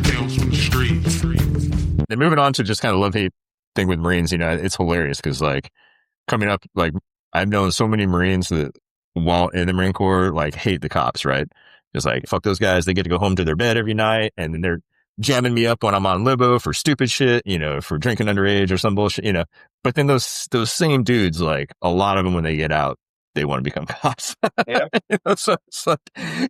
Tales from the streets. And moving on to just kind of love-hate thing with Marines, it's hilarious because like coming up, like I've known so many Marines that while in the Marine Corps, like hate the cops, right? Just like, fuck those guys. They get to go home to their bed every night and then they're jamming me up when I'm on libo for stupid shit, for drinking underage or some bullshit, but then those same dudes, like a lot of them when they get out, they want to become cops. Yeah. So it's like,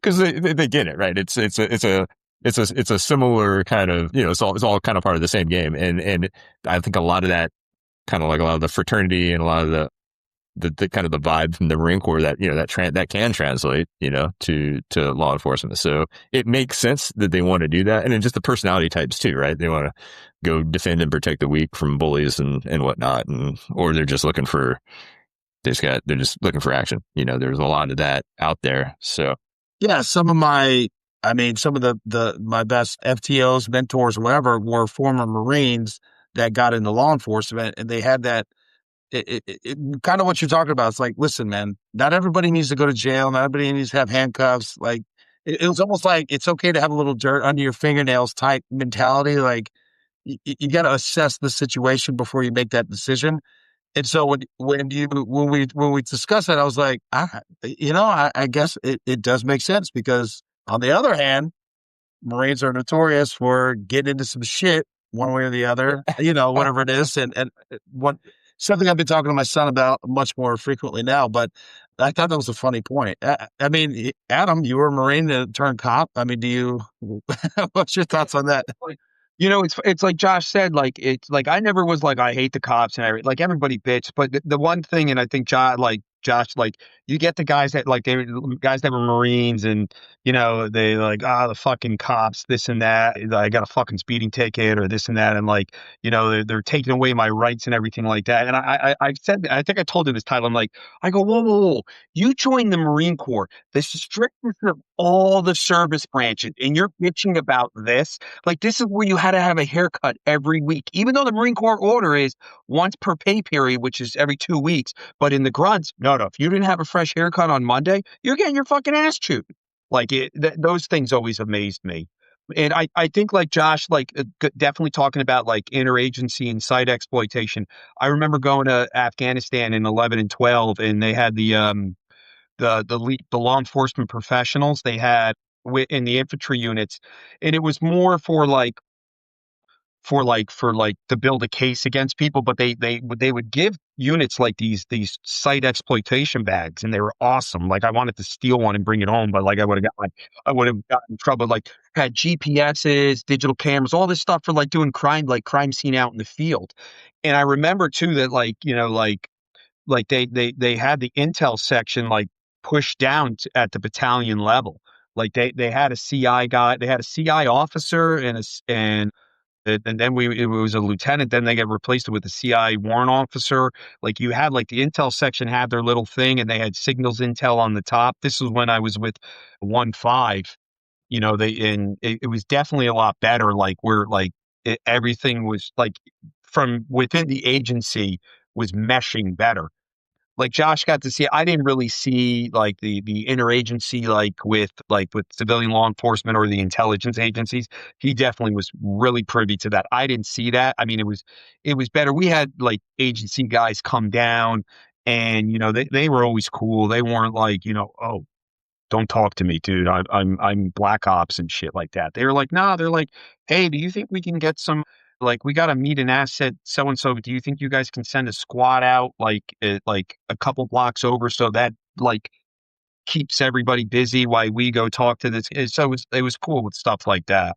cause they get it, right? It's a similar kind of, it's all kind of part of the same game. And I think a lot of that kind of like a lot of the fraternity and a lot of the kind of the vibe from the Marine Corps that, that can translate, to law enforcement. So it makes sense that they want to do that. And then just the personality types too, right? They want to go defend and protect the weak from bullies and whatnot. Or they're just looking for, they're just looking for action. There's a lot of that out there. So yeah, some of my best FTOs, mentors, whatever, were former Marines that got into law enforcement, and they had that. Kind of what you're talking about. It's like, listen, man, not everybody needs to go to jail. Not everybody needs to have handcuffs. Like, it was almost like it's okay to have a little dirt under your fingernails type mentality. Like, you got to assess the situation before you make that decision. And so when we discussed that, I was like, I guess it does make sense, because on the other hand, Marines are notorious for getting into some shit one way or the other, whatever it is. And something I've been talking to my son about much more frequently now, but I thought that was a funny point. I mean, Adam, you were a Marine that turned cop. I mean, what's your thoughts on that? It's like Josh said, like, it's like, I never was like, I hate the cops and everything. Like, everybody bitch, but the one thing, and I think Josh, like, you get the guys that like, guys that were Marines and, they like, the fucking cops, this and that. I got a fucking speeding ticket or this and that. And like, they're taking away my rights and everything like that. And I said, I think I told you this title. I'm like, I go, whoa. You joined the Marine Corps, the strictness of all the service branches, and you're bitching about this. Like, this is where you had to have a haircut every week, even though the Marine Corps order is once per pay period, which is every 2 weeks. But in the grunts, no. If you didn't have a fresh haircut on Monday, you're getting your fucking ass chewed. Like, those things always amazed me. And I think, like Josh, like, definitely talking about like interagency and site exploitation. I remember going to Afghanistan in 11 and 12, and they had the law enforcement professionals they had in the infantry units, and it was more for to build a case against people, but they would give units like these site exploitation bags, and they were awesome. Like, I wanted to steal one and bring it home, but like I would have gotten in trouble. Like, had GPSs, digital cameras, all this stuff for like doing crime scene out in the field. And I remember too that like they had the intel section like pushed down at the battalion level. Like, they had a CI guy, they had a CI officer and then it was a lieutenant. Then they got replaced with a CI warrant officer. Like, you had like the intel section had their little thing, and they had signals intel on the top. This was when I was with 1-5. It was definitely a lot better. Like, where like everything was like from within the agency was meshing better. Like, Josh got to see, I didn't really see like the interagency with civilian law enforcement or the intelligence agencies. He definitely was really privy to that. I didn't see that. I mean, it was better. We had like agency guys come down, and they were always cool. They weren't like, oh, don't talk to me, dude. I'm black ops and shit like that. They were like, nah. They're like, hey, do you think we can get some? Like, we got to meet an asset so and so. Do you think you guys can send a squad out like a couple blocks over, so that like keeps everybody busy while we go talk to this? So it was cool with stuff like that.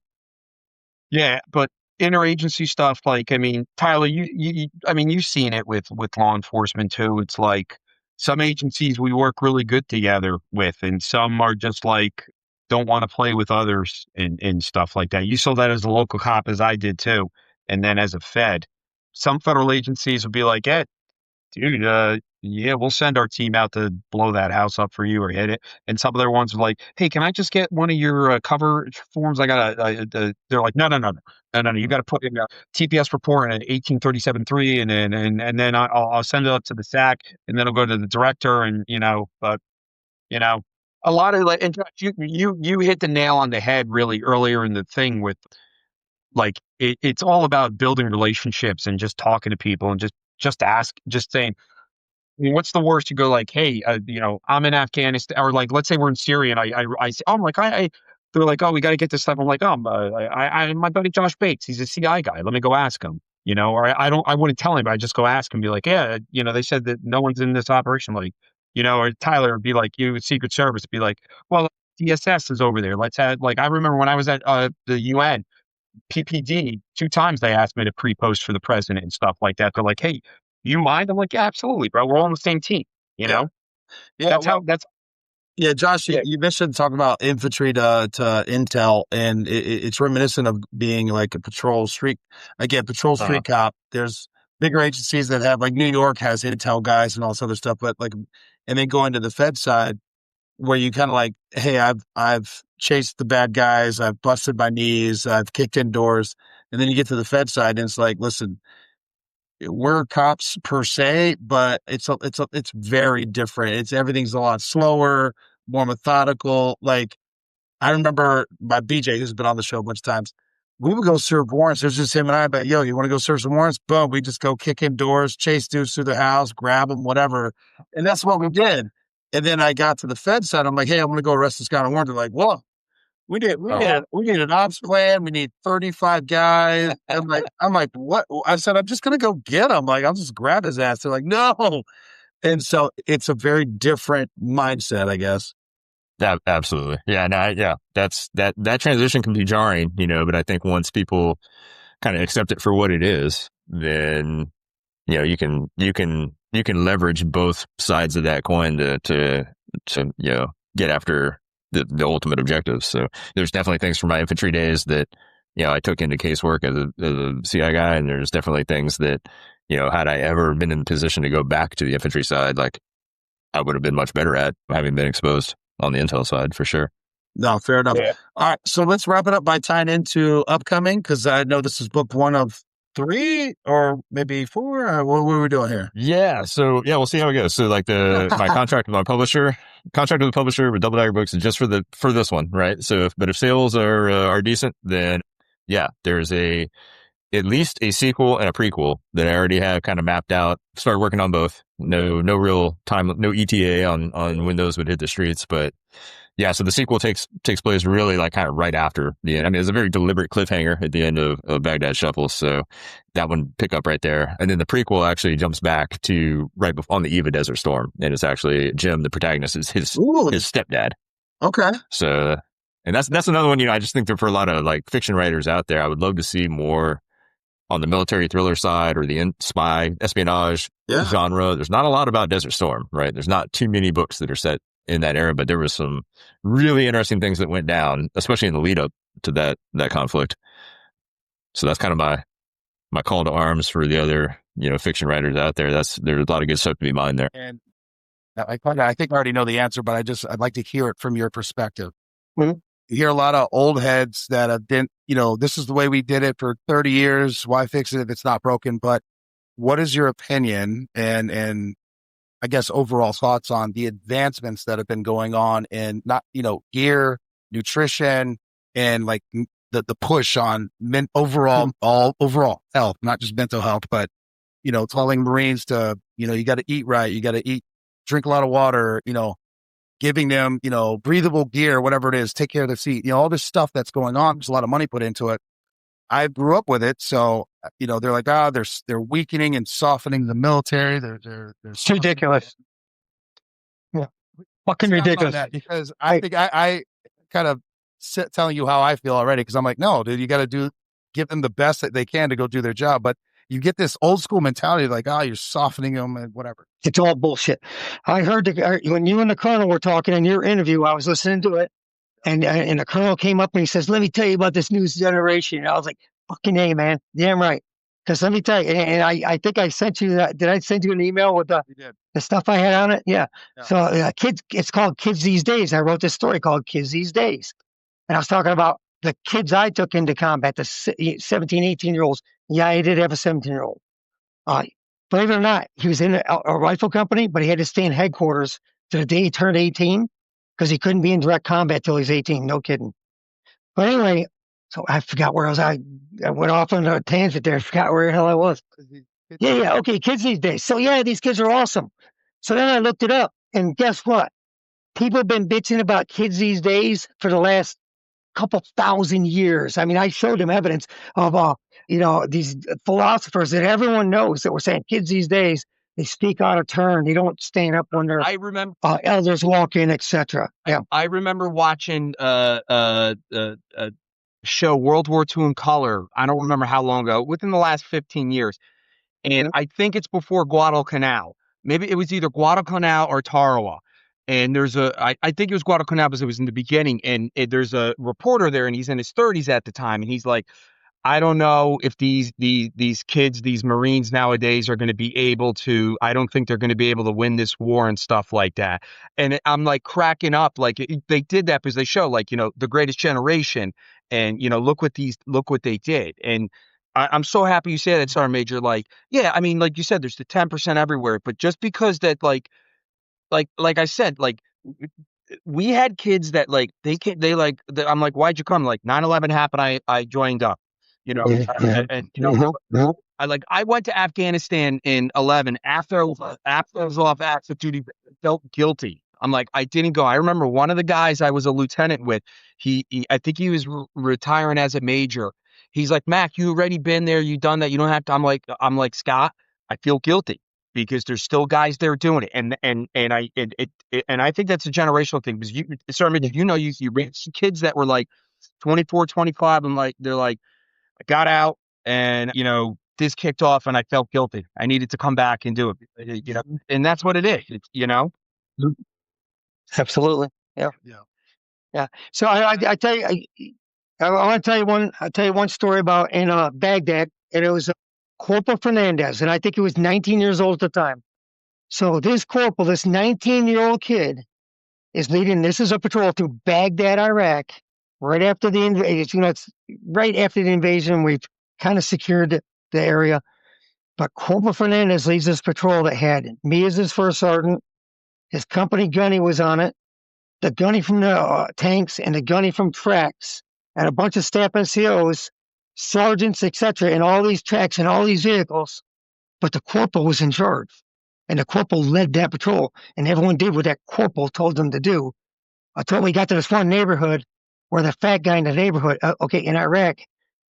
Yeah, but interagency stuff, like, I mean, Tyler, you've seen it with law enforcement too. It's like some agencies we work really good together with, and some are just like don't want to play with others and stuff like that. You saw that as a local cop, as I did too, and then as a Fed. Some federal agencies would be like, "Yeah, dude, yeah, we'll send our team out to blow that house up for you or hit it." And some other ones are like, "Hey, can I just get one of your cover forms? I got they're like, no. You got to put in a TPS report and an 1837-3, and then I'll send it up to the SAC, and then I'll go to the director, and but You know, a lot of like, and Josh, you hit the nail on the head really earlier in the thing with like it's all about building relationships and just talking to people and just saying, I mean, what's the worst? You go like, hey, I'm in Afghanistan, or like, let's say we're in Syria, and I say, oh, I'm like, they're like, oh, we got to get this stuff. I'm like, my buddy Josh Bates, he's a CI guy. Let me go ask him, or I wouldn't tell him, but I just go ask him, be like, yeah, they said that no one's in this operation, like, or Tyler would be like, you Secret Service, be like, well, DSS is over there. Let's have, like, I remember when I was at the UN, PPD, 2 times they asked me to pre-post for the president and stuff like that. They're like, hey, you mind? I'm like, yeah, absolutely, bro. We're all on the same team. Yeah. Yeah, Josh, you mentioned talking about infantry to intel, and it's reminiscent of being like a patrol street cop. There's bigger agencies that have, like, New York has intel guys and all this other stuff, but like, and then going to the Fed side, where you kind of like, hey, I've chased the bad guys, I've busted my knees, I've kicked in doors, and then you get to the Fed side, and it's like, listen, we're cops per se, but it's very different. Everything's a lot slower, more methodical. Like, I remember my BJ, who's been on the show a bunch of times, we would go serve warrants. There's just him and I, but yo, you want to go serve some warrants? Boom, we just go kick in doors, chase dudes through the house, grab them, whatever. And that's what we did. And then I got to the Fed side. I'm like, hey, I'm going to go arrest this guy on a warrant. They're like, whoa, we need an ops plan. We need 35 guys. I'm like, what? I said, I'm just going to go get him. Like, I'll just grab his ass. They're like, no. And so it's a very different mindset, I guess. Yeah, absolutely. Yeah. No, yeah. That transition can be jarring, but I think once people kind of accept it for what it is, then, you can leverage both sides of that coin to get after the ultimate objectives. So there's definitely things from my infantry days that, I took into casework as a CI guy. And there's definitely things that, had I ever been in a position to go back to the infantry side, like, I would have been much better at, having been exposed on the intel side for sure. No, fair enough. Yeah. All right. So let's wrap it up by tying into upcoming, because I know this is book 1 of 3 or maybe 4. What are we doing here? Yeah. So we'll see how it goes. So like my contract with the publisher with Double Dagger Books is just for this one, right? So if sales are decent, then yeah, there's at least a sequel and a prequel that I already have kind of mapped out. Started working on both. No real time, no ETA on when those would hit the streets, but yeah. So the sequel takes place really like kind of right after the end. I mean, it's a very deliberate cliffhanger at the end of Baghdad Shuffle, so that one pick up right there. And then the prequel actually jumps back to right on the eve of Desert Storm, and it's actually Jim, the protagonist, is his stepdad. Okay. So, and that's another one. I just think that for a lot of like fiction writers out there, I would love to see more on the military thriller side or the spy espionage genre. There's not a lot about Desert Storm, right? There's not too many books that are set in that era, but there was some really interesting things that went down, especially in the lead up to that conflict. So that's kind of my call to arms for the other, fiction writers out there. There's a lot of good stuff to be mined there. And I think I already know the answer, but I'd like to hear it from your perspective. Mm-hmm. You hear a lot of old heads that have been, this is the way we did it for 30 years. Why fix it if it's not broken? But what is your opinion and I guess overall thoughts on the advancements that have been going on in not, gear, nutrition, and like the push on overall health, not just mental health, but, telling Marines to, you got to eat right. You got to drink a lot of water, giving them, breathable gear, whatever it is, take care of their seat, all this stuff that's going on. There's a lot of money put into it. I grew up with it. So, they're like, they're weakening and softening the military. It's ridiculous. Yeah. Fucking ridiculous. Because I think I kind of telling you how I feel already. Cause I'm like, no, dude, you got to give them the best that they can to go do their job. But you get this old school mentality like, you're softening them and whatever. It's all bullshit. I heard when you and the colonel were talking in your interview, I was listening to it, and the colonel came up and he says, let me tell you about this new generation. And I was like, fucking A, man. Damn right. Because let me tell you, and I think I sent you that. Did I send you an email with the stuff I had on it? Yeah. So kids, it's called Kids These Days. I wrote this story called Kids These Days. And I was talking about the kids I took into combat, the 17, 18-year-olds. Yeah, I did have a 17-year-old. Believe it or not, he was in a rifle company, but he had to stay in headquarters to the day he turned 18. because he couldn't be in direct combat till he's 18. No kidding. But anyway, so I forgot where I was. I went off on a tangent there. I forgot where the hell I was. Yeah. Okay, kids these days. So yeah, these kids are awesome. So then I looked it up, and guess what? People have been bitching about kids these days for the last couple thousand years. I mean, I showed them evidence of, these philosophers that everyone knows that were saying kids these days, they speak out of turn. They don't stand up when their I remember elders walk in, etc. Yeah. I remember watching show World War II in color. I don't remember how long ago, within the last 15 years. And I think it's before Guadalcanal. Maybe it was either Guadalcanal or Tarawa. And I think it was Guadalcanal because it was in the beginning. And there's a reporter there, and he's in his 30s at the time. And he's like, I don't know if these kids, these Marines nowadays are going to be able to, I don't think they're going to be able to win this war and stuff like that. And I'm like cracking up, like they did that because they show like, the greatest generation and, look what they did. And I'm so happy you say that, Sergeant Major. Like, yeah, I mean, like you said, there's the 10% everywhere, but just because that like I said, like we had kids that like, I'm like, why'd you come? Like 9/11 happened. I joined up. And I went to Afghanistan in 11 after I was off active duty, felt guilty. I'm like, I didn't go. I remember one of the guys I was a lieutenant with, I think he was retiring as a major. He's like, Mac, you already been there, you done that, you don't have to. I'm like, Scott, I feel guilty because there's still guys there doing it. And I think that's a generational thing because you raise kids that were like 24, 25, and like they're like, I got out and, this kicked off and I felt guilty. I needed to come back and do it, and that's what it is, Absolutely. Yeah. Yeah. So I tell you, I want to tell you one story about in Baghdad, and it was Corporal Fernandez, and I think he was 19 years old at the time. So this 19-year-old kid is leading, this is a patrol to Baghdad, Iraq, right after the invasion. It's right after the invasion. We've kind of secured the area. But Corporal Fernandez leads this patrol that had me as his first sergeant. His company gunny was on it. The gunny from the tanks and the gunny from tracks and a bunch of staff NCOs, sergeants, etc., in all these tracks and all these vehicles. But the corporal was in charge. And the corporal led that patrol. And everyone did what that corporal told them to do. Until we got to this one neighborhood where the fat guy in the neighborhood, in Iraq,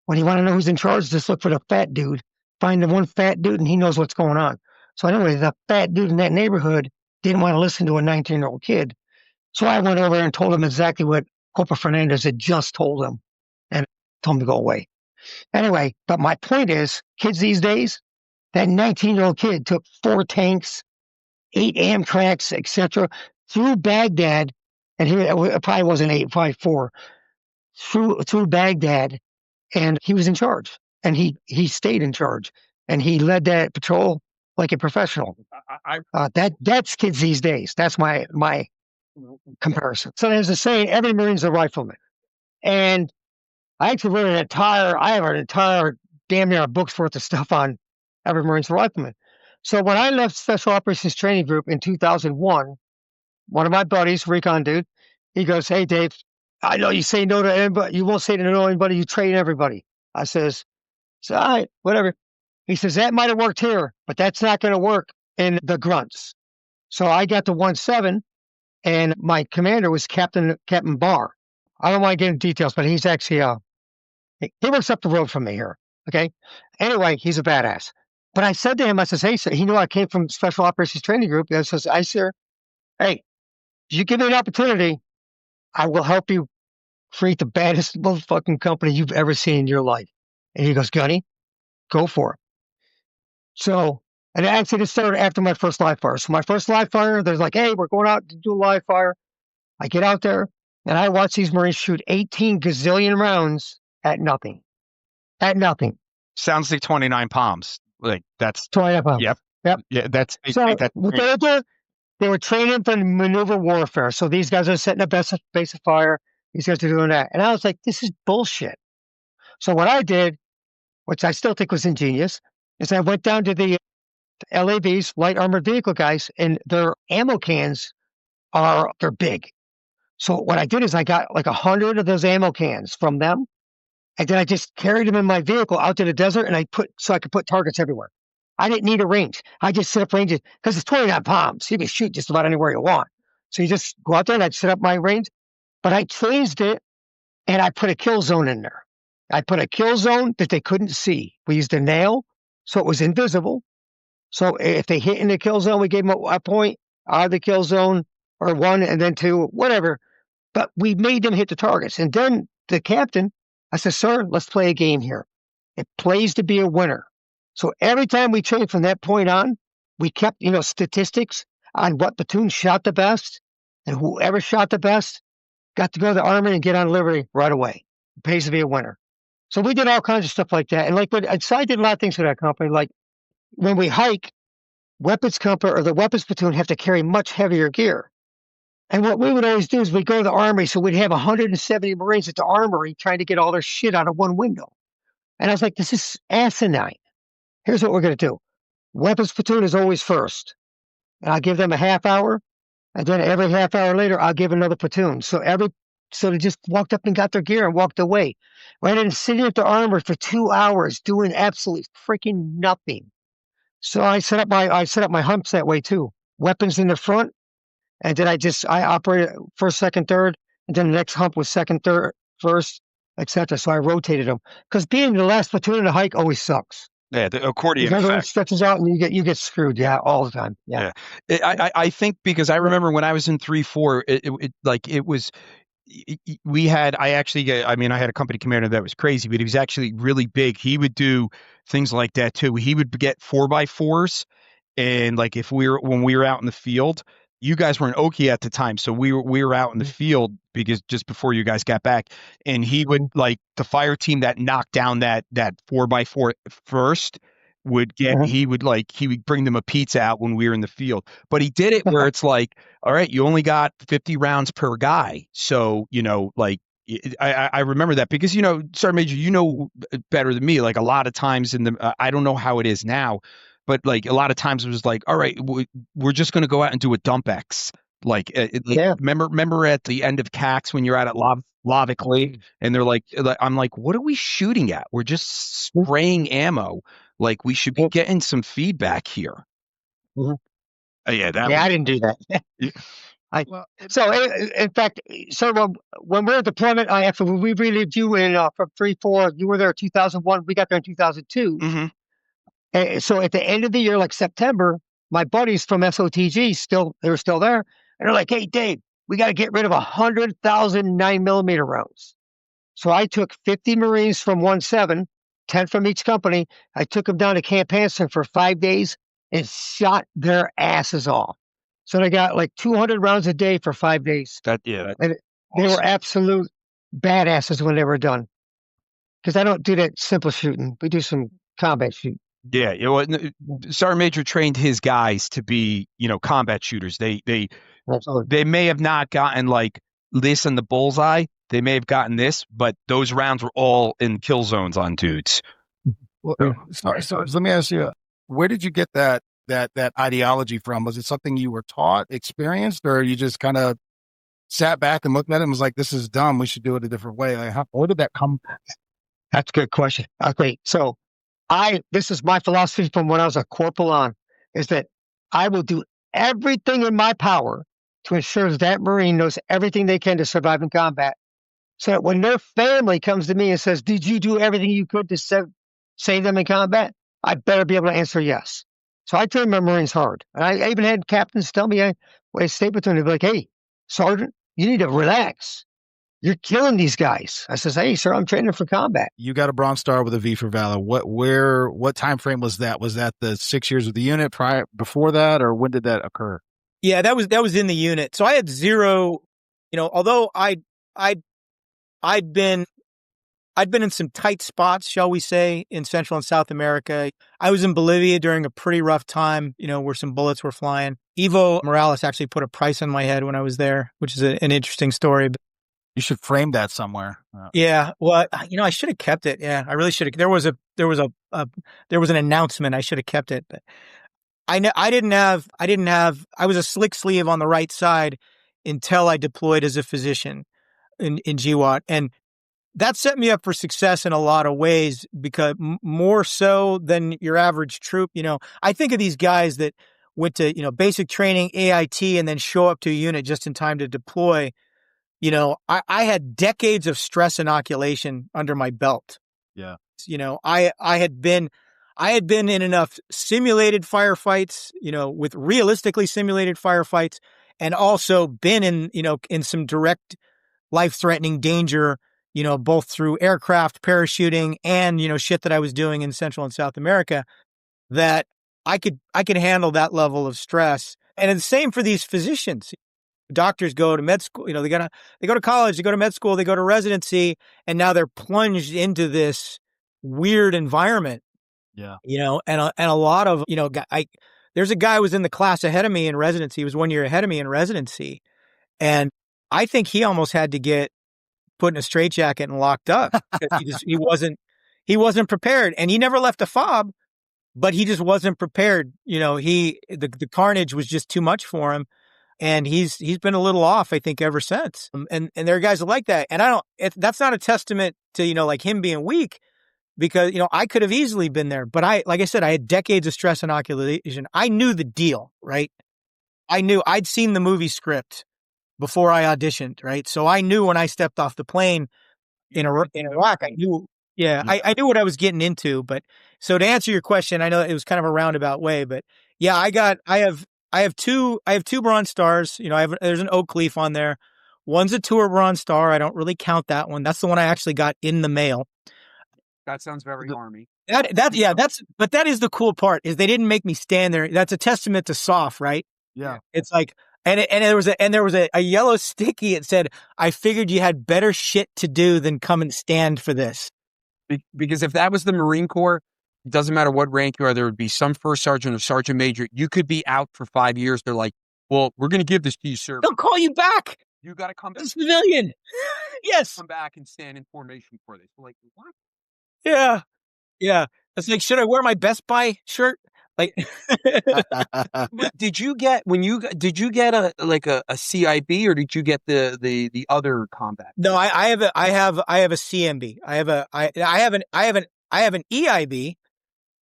when you want to know who's in charge, just look for the fat dude. Find the one fat dude and he knows what's going on. So anyway, the fat dude in that neighborhood didn't want to listen to a 19-year-old kid. So I went over and told him exactly what Corporal Fernandez had just told him and told him to go away. Anyway, but my point is, kids these days, that 19-year-old kid took 4 tanks, 8 Amtraks, etc., through Baghdad, and it probably wasn't 8, probably 4, through Baghdad, and he was in charge, and he stayed in charge, and he led that patrol like a professional. That's kids these days. That's my comparison. So there's a saying, every Marine's a rifleman. And I actually wrote I have an entire damn near a book's worth of stuff on every Marine's a rifleman. So when I left Special Operations Training Group in 2001, one of my buddies, recon dude, he goes, hey, Dave, I know you say no to anybody. You won't say no to anybody. You train everybody. I says, all right, whatever. He says, that might have worked here, but that's not going to work in the grunts. So I got to 1-7, and my commander was Captain Barr. I don't want to get into details, but he's actually, he works up the road from me here. Okay. Anyway, he's a badass. But I said to him, I says, hey, sir, he knew I came from Special Operations Training Group. I says, sir, hey, if you give me an opportunity, I will help you create the baddest motherfucking company you've ever seen in your life. And he goes, Gunny, go for it. So, and actually this started after my first live fire. So my first live fire, they're like, hey, we're going out to do a live fire. I get out there and I watch these Marines shoot 18 gazillion rounds at nothing. At nothing. Sounds like 29 palms. Like that's 29 palms. Yep. Yeah, that's so they were training for maneuver warfare. So these guys are setting up base of fire. These guys are doing that. And I was like, this is bullshit. So what I did, which I still think was ingenious, is I went down to the LAVs, light armored vehicle guys, and their ammo cans they're big. So what I did is I got like 100 of those ammo cans from them. And then I just carried them in my vehicle out to the desert and I could put targets everywhere. I didn't need a range. I just set up ranges because it's 29 palms. You can shoot just about anywhere you want. So you just go out there and I'd set up my range, but I changed it and I put a kill zone in there. I put a kill zone that they couldn't see. We used a nail, so it was invisible. So if they hit in the kill zone, we gave them a point out of the kill zone, or 1 and then 2, whatever. But we made them hit the targets. And then the captain, I said, sir, let's play a game here. It plays to be a winner. So every time we trained from that point on, we kept, statistics on what platoon shot the best, and whoever shot the best got to go to the army and get on liberty right away. It pays to be a winner. So we did all kinds of stuff like that. And I did a lot of things for that company. Like when we hike, weapons company or the weapons platoon have to carry much heavier gear. And what we would always do is we'd go to the armory. So we'd have 170 Marines at the armory trying to get all their shit out of one window. And I was like, this is asinine. Here's what we're going to do. Weapons platoon is always first. And I'll give them a half hour. And then every half hour later, I'll give another platoon. So they just walked up and got their gear and walked away. Rather than sitting at the armory for 2 hours doing absolutely freaking nothing. So I set up my humps that way too. Weapons in the front. And then I operated first, second, third, and then the next hump was second, third, first, etc. So I rotated them because being the last platoon in the hike always sucks. Yeah, the accordion Everyone effect. stretches out and you get screwed. Yeah, all the time. Yeah. I think because I remember when I was in 3-4, I had a company commander that was crazy, but he was actually really big. He would do things like that too. He would get 4x4s, and like when we were out in the field, you guys were in Oki at the time, so we were out in the field because just before you guys got back, and he would like the fire team that knocked down that 4x4 first would get he would bring them a pizza out when we were in the field. But he did it where it's like, all right, you only got 50 rounds per guy, so I remember that because Sergeant Major, better than me. Like a lot of times I don't know how it is now, but like a lot of times it was like, all right, we're just going to go out and do a dump X. Remember at the end of CAX when you're out at Lavic Lake and they're like, I'm like, what are we shooting at? We're just spraying ammo. Like we should be getting some feedback here. Mm-hmm. I didn't do that. In fact, so when we're in deployment, after we relieved you from 3-4, you were there in 2001. We got there in 2002. Mm-hmm. And so at the end of the year, like September, my buddies from SOTG they were still there, and they're like, "Hey, Dave, we got to get rid of 100,000 9mm rounds." So I took 50 Marines from 1-7, 10 from each company. I took them down to Camp Hansen for 5 days and shot their asses off. So they got like 200 rounds a day for 5 days. And they were absolute badasses when they were done. Because I don't do that simple shooting. We do some combat shooting. Yeah, Sergeant Major trained his guys to be, combat shooters. They may have not gotten like this in the bullseye. They may have gotten this, but those rounds were all in kill zones on dudes. Well, so let me ask you, where did you get that ideology from? Was it something you were taught, experienced, or you just kind of sat back and looked at it and was like, "This is dumb. We should do it a different way"? Like, where did that come from? That's a good question. Okay, so this is my philosophy from when I was a corporal on, is that I will do everything in my power to ensure that Marine knows everything they can to survive in combat. So that when their family comes to me and says, "Did you do everything you could to save them in combat?" I better be able to answer yes. So I train my Marines hard. And I even had captains tell me, when I stayed with them, they'd be like, "Hey, Sergeant, you need to relax. You're killing these guys." I says, "Hey, sir, I'm training for combat." You got a Bronze Star with a V for Valor. What time frame was that? Was that the 6 years of the unit before that, or when did that occur? Yeah, that was in the unit. So I had zero, although I'd been in some tight spots, shall we say, in Central and South America. I was in Bolivia during a pretty rough time, where some bullets were flying. Evo Morales actually put a price on my head when I was there, which is an interesting story. You should frame that somewhere. Yeah. Well, I should have kept it. Yeah, I really should have. There was an announcement. I should have kept it, but I was a slick sleeve on the right side. until I deployed as a physician in GWAT. And that set me up for success in a lot of ways, because more so than your average troop. I think of these guys that went to, basic training, AIT, and then show up to a unit just in time to deploy. I had decades of stress inoculation under my belt. Yeah. I had been in enough simulated firefights, with realistically simulated firefights, and also been in some direct life-threatening danger, both through aircraft, parachuting, and, shit that I was doing in Central and South America, that I could handle that level of stress. And it's the same for these physicians. Doctors go to med school, they go to college, they go to med school, they go to residency, and now they're plunged into this weird environment. Yeah. And a lot of, there's a guy who was in the class ahead of me in residency. He was 1 year ahead of me in residency. And I think he almost had to get put in a straitjacket and locked up, because he wasn't prepared, and he never left a fob, but he just wasn't prepared. The carnage was just too much for him. And he's been a little off, I think, ever since. And there are guys like that. And that's not a testament to, like him being weak, because, I could have easily been there, but like I said, I had decades of stress inoculation. I knew the deal, right? I'd seen the movie script before I auditioned, right? So I knew when I stepped off the plane in Iraq, I knew, I knew what I was getting into. But so to answer your question, I know it was kind of a roundabout way, but yeah, I have two Bronze Stars. There's an Oak Leaf on there. One's a Tour Bronze Star. I don't really count that one. That's the one I actually got in the mail. That sounds very Army. But that is the cool part, is they didn't make me stand there. That's a testament to SOF, right? Yeah. It's like, and there was a yellow sticky. It said, "I figured you had better shit to do than come and stand for this." Because if that was the Marine Corps, it doesn't matter what rank you are, there would be some first sergeant or sergeant major. You could be out for 5 years. They're like, "Well, we're going to give this to you, sir. They'll call you back. You got to come back, civilian." Yes. Come back and stand in formation for this. Like, what? Yeah. Yeah. It's like, should I wear my Best Buy shirt? Like, did you get a CIB, or did you get the other combat? No, I have a CMB. I have an EIB.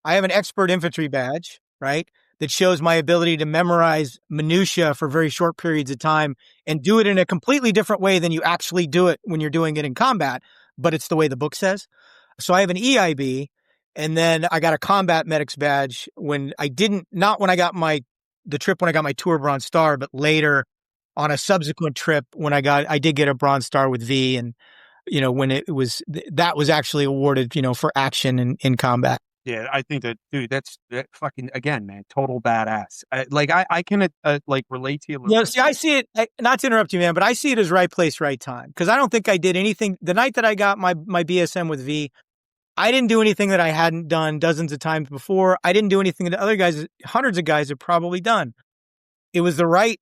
I have an expert infantry badge, right? That shows my ability to memorize minutia for very short periods of time and do it in a completely different way than you actually do it when you're doing it in combat, but it's the way the book says. So I have an EIB, and then I got a combat medics badge not when I got my Tour Bronze Star, but later on a subsequent trip when I did get a Bronze Star with V, and, when that was actually awarded, for action in combat. Yeah, I think that, dude, that fucking, again, man, total badass. I can relate to you a little. Yeah, see, I see it, not to interrupt you, man, but I see it as right place, right time. Because I don't think I did anything. The night that I got my BSM with V, I didn't do anything that I hadn't done dozens of times before. I didn't do anything that other guys, hundreds of guys, have probably done. It was the right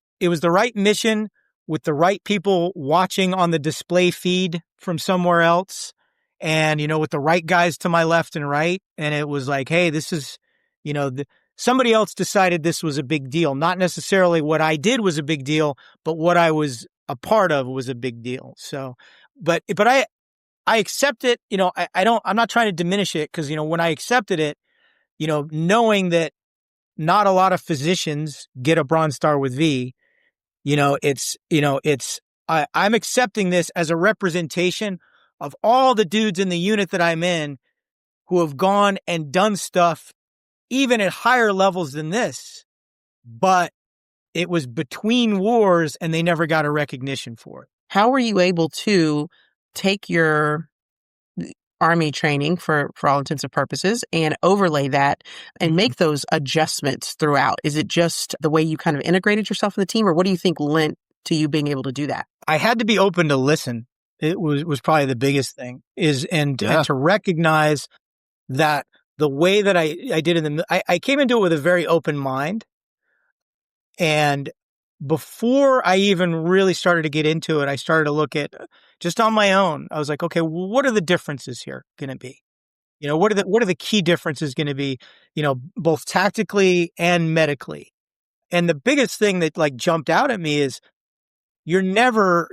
mission with the right people watching on the display feed from somewhere else. And, with the right guys to my left and right. And it was like, hey, this is, somebody else decided this was a big deal. Not necessarily what I did was a big deal, but what I was a part of was a big deal. So, but I accept it. I'm not trying to diminish it, because, when I accepted it, knowing that not a lot of physicians get a Bronze Star with V, I'm accepting this as a representation of all the dudes in the unit that I'm in who have gone and done stuff even at higher levels than this, but it was between wars and they never got a recognition for it. How were you able to take your Army training for all intents and purposes and overlay that and make those adjustments throughout? Is it just the way you kind of integrated yourself in the team, or what do you think lent to you being able to do that? I had to be open to listen. It was probably the biggest thing, and to recognize that the way that I did I came into it with a very open mind. And before I even really started to get into it, I started to look at, just on my own, I was like, okay, well, what are the differences here going to be? What are the key differences going to be, both tactically and medically? And the biggest thing that jumped out at me is you're never,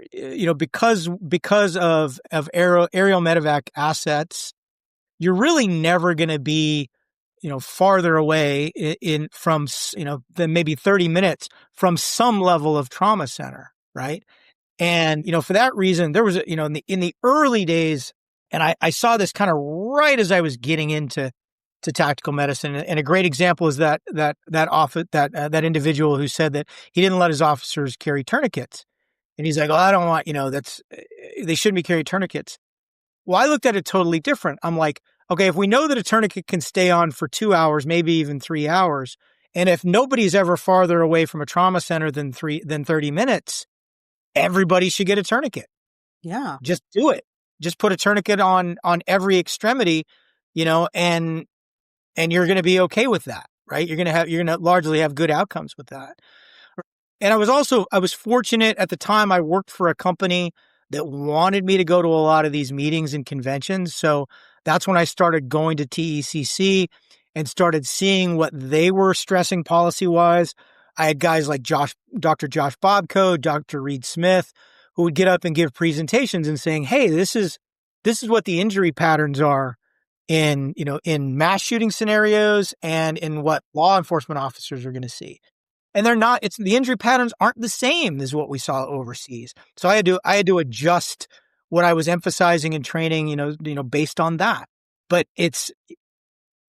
because of aerial medevac assets, you're really never going to be, farther away from, than maybe 30 minutes from some level of trauma center, right? And, for that reason, there was, in the early days, and I saw this kind of right as I was getting into tactical medicine. And a great example is that individual who said that he didn't let his officers carry tourniquets. And he's like, "Oh, I don't want, they shouldn't be carrying tourniquets." Well, I looked at it totally different. I'm like, okay, if we know that a tourniquet can stay on for 2 hours, maybe even 3 hours, and if nobody's ever farther away from a trauma center than 30 minutes, everybody should get a tourniquet. Yeah. Just do it. Just put a tourniquet on every extremity, and you're going to be okay with that, right? You're going to largely have good outcomes with that. And I was fortunate at the time. I worked for a company that wanted me to go to a lot of these meetings and conventions. So that's when I started going to TECC and started seeing what they were stressing policy-wise. I had guys like Dr. Josh Bobko, Dr. Reed Smith, who would get up and give presentations and saying, "Hey, this is what the injury patterns are in mass shooting scenarios and in what law enforcement officers are going to see." And they're not, the injury patterns aren't the same as what we saw overseas. So I had to adjust what I was emphasizing in training, based on that. But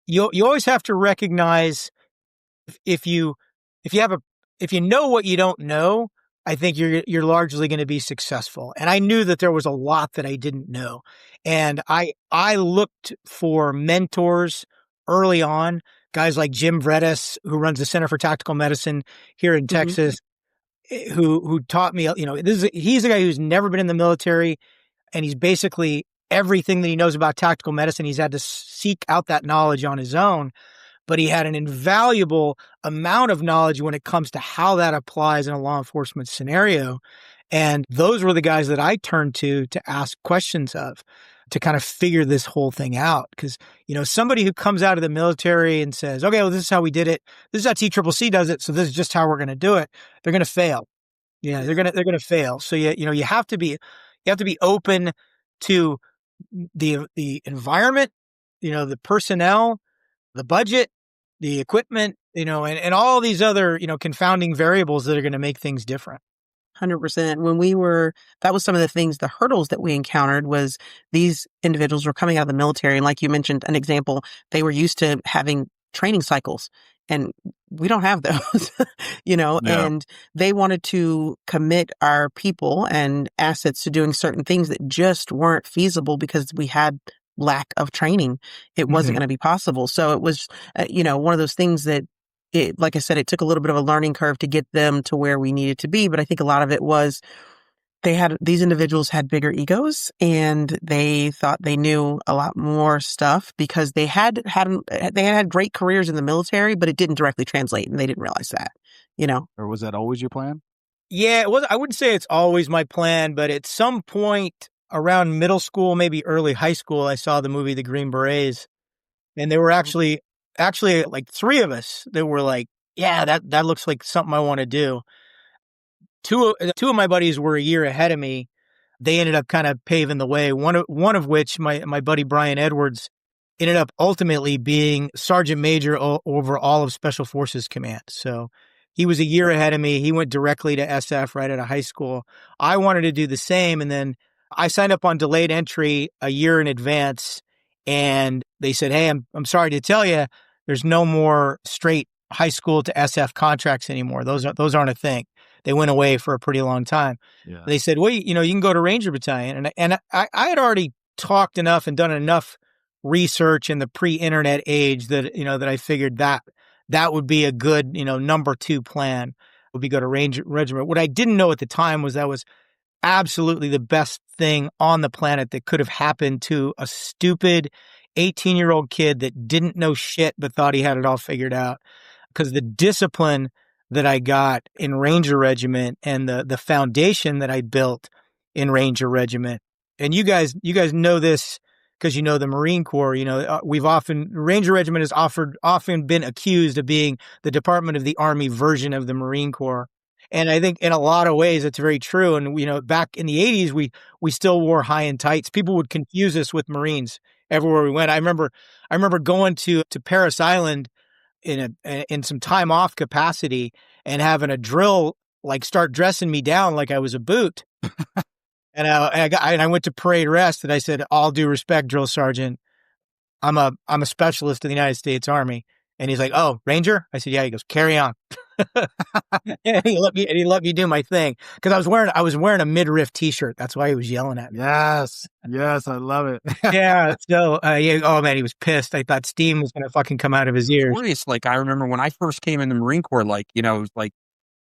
you always have to recognize if you know what you don't know, I think you're largely going to be successful. And I knew that there was a lot that I didn't know. And I looked for mentors early on, guys like Jim Vredis, who runs the Center for Tactical Medicine here in Texas, who taught me, he's a guy who's never been in the military, and he's basically everything that he knows about tactical medicine, he's had to seek out that knowledge on his own. But he had an invaluable amount of knowledge when it comes to how that applies in a law enforcement scenario. And those were the guys that I turned to ask questions of, to kind of figure this whole thing out. Because, somebody who comes out of the military and says, "Okay, well, this is how we did it. This is how TCCC does it. So this is just how we're going to do it." They're going to fail. Yeah, they're going to fail. So you have to be open to the environment, the personnel, the budget, the equipment, and all these other, confounding variables that are going to make things different. 100%. That was some of the things, the hurdles that we encountered was these individuals were coming out of the military. And like you mentioned, an example, they were used to having training cycles, and we don't have those, and they wanted to commit our people and assets to doing certain things that just weren't feasible because we had lack of training. It wasn't going to be possible. So it was, one of those things that like I said, it took a little bit of a learning curve to get them to where we needed to be. But I think a lot of it was these individuals had bigger egos, and they thought they knew a lot more stuff because they had great careers in the military, but it didn't directly translate, and they didn't realize that, Or was that always your plan? Yeah, it was. I wouldn't say it's always my plan, but at some point around middle school, maybe early high school, I saw the movie The Green Berets, and there were actually like three of us that were like, "Yeah, that looks like something I want to do." Two of my buddies were a year ahead of me. They ended up kind of paving the way. One of which, my buddy Brian Edwards, ended up ultimately being Sergeant Major over all of Special Forces Command. So he was a year ahead of me. He went directly to SF right out of high school. I wanted to do the same, and then I signed up on delayed entry a year in advance, and they said, "Hey, I'm sorry to tell you, there's no more straight high school to SF contracts anymore. Those aren't a thing." They went away for a pretty long time. Yeah. They said, "Well, you can go to Ranger Battalion." And I had already talked enough and done enough research in the pre-internet age that, that I figured that would be a good, number 2 plan, would be go to Ranger Regiment. What I didn't know at the time was that was absolutely the best thing on the planet that could have happened to a stupid 18-year-old kid that didn't know shit but thought he had it all figured out. Because the discipline that I got in Ranger Regiment and the foundation that I built in Ranger Regiment, and you guys know this because you know the Marine Corps. Ranger Regiment has often been accused of being the Department of the Army version of the Marine Corps. And I think in a lot of ways, it's very true. And, back in the 80s, we still wore high and tights. People would confuse us with Marines everywhere we went. I remember going to Paris Island in some time off capacity and having a drill like start dressing me down like I was a boot. And I went to parade rest and I said, all due respect, drill sergeant, I'm a specialist in the United States Army. And he's like, oh, Ranger? I said, yeah. He goes, carry on. And he let me do my thing. Cause I was wearing a midriff t-shirt. That's why he was yelling at me. Yes. I love it. Yeah. So, oh man, he was pissed. I thought steam was going to fucking come out of his ears. Curious, like I remember when I first came in the Marine Corps, like, it was like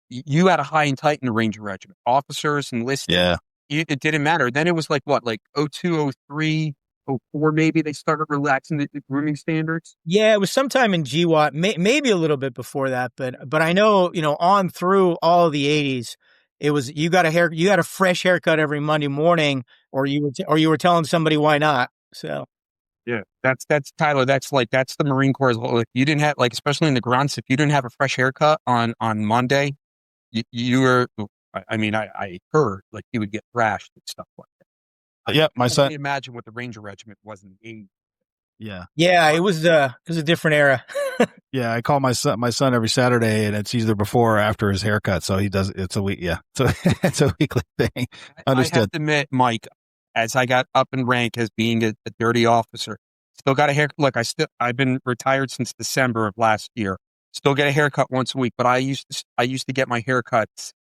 you had a high and tight in the Ranger Regiment. Officers enlisted. Yeah. It didn't matter. Then it was like what, like 02, 03, 04 maybe they started relaxing the grooming standards. Yeah, it was sometime in GWAT, maybe a little bit before that, but I know, on through all of the 80s, it was you got a fresh haircut every Monday morning, or you were telling somebody why not. So yeah, that's Tyler. That's the Marine Corps. Like you didn't have, like, especially in the grunts, if you didn't have a fresh haircut on Monday, you were. I mean, I heard like you would get thrashed and stuff like that. Yep, my son. I can imagine what the Ranger Regiment was in the 80s. Yeah, it was a different era. Yeah, I call my son every Saturday, and it's either before or after his haircut. So he does. It's a week. Yeah, so it's a weekly thing. Understood. I have to admit, Mike, as I got up in rank as being a dirty officer, still got a haircut. Look, I've been retired since December of last year. Still get a haircut once a week, but I used to get my haircuts,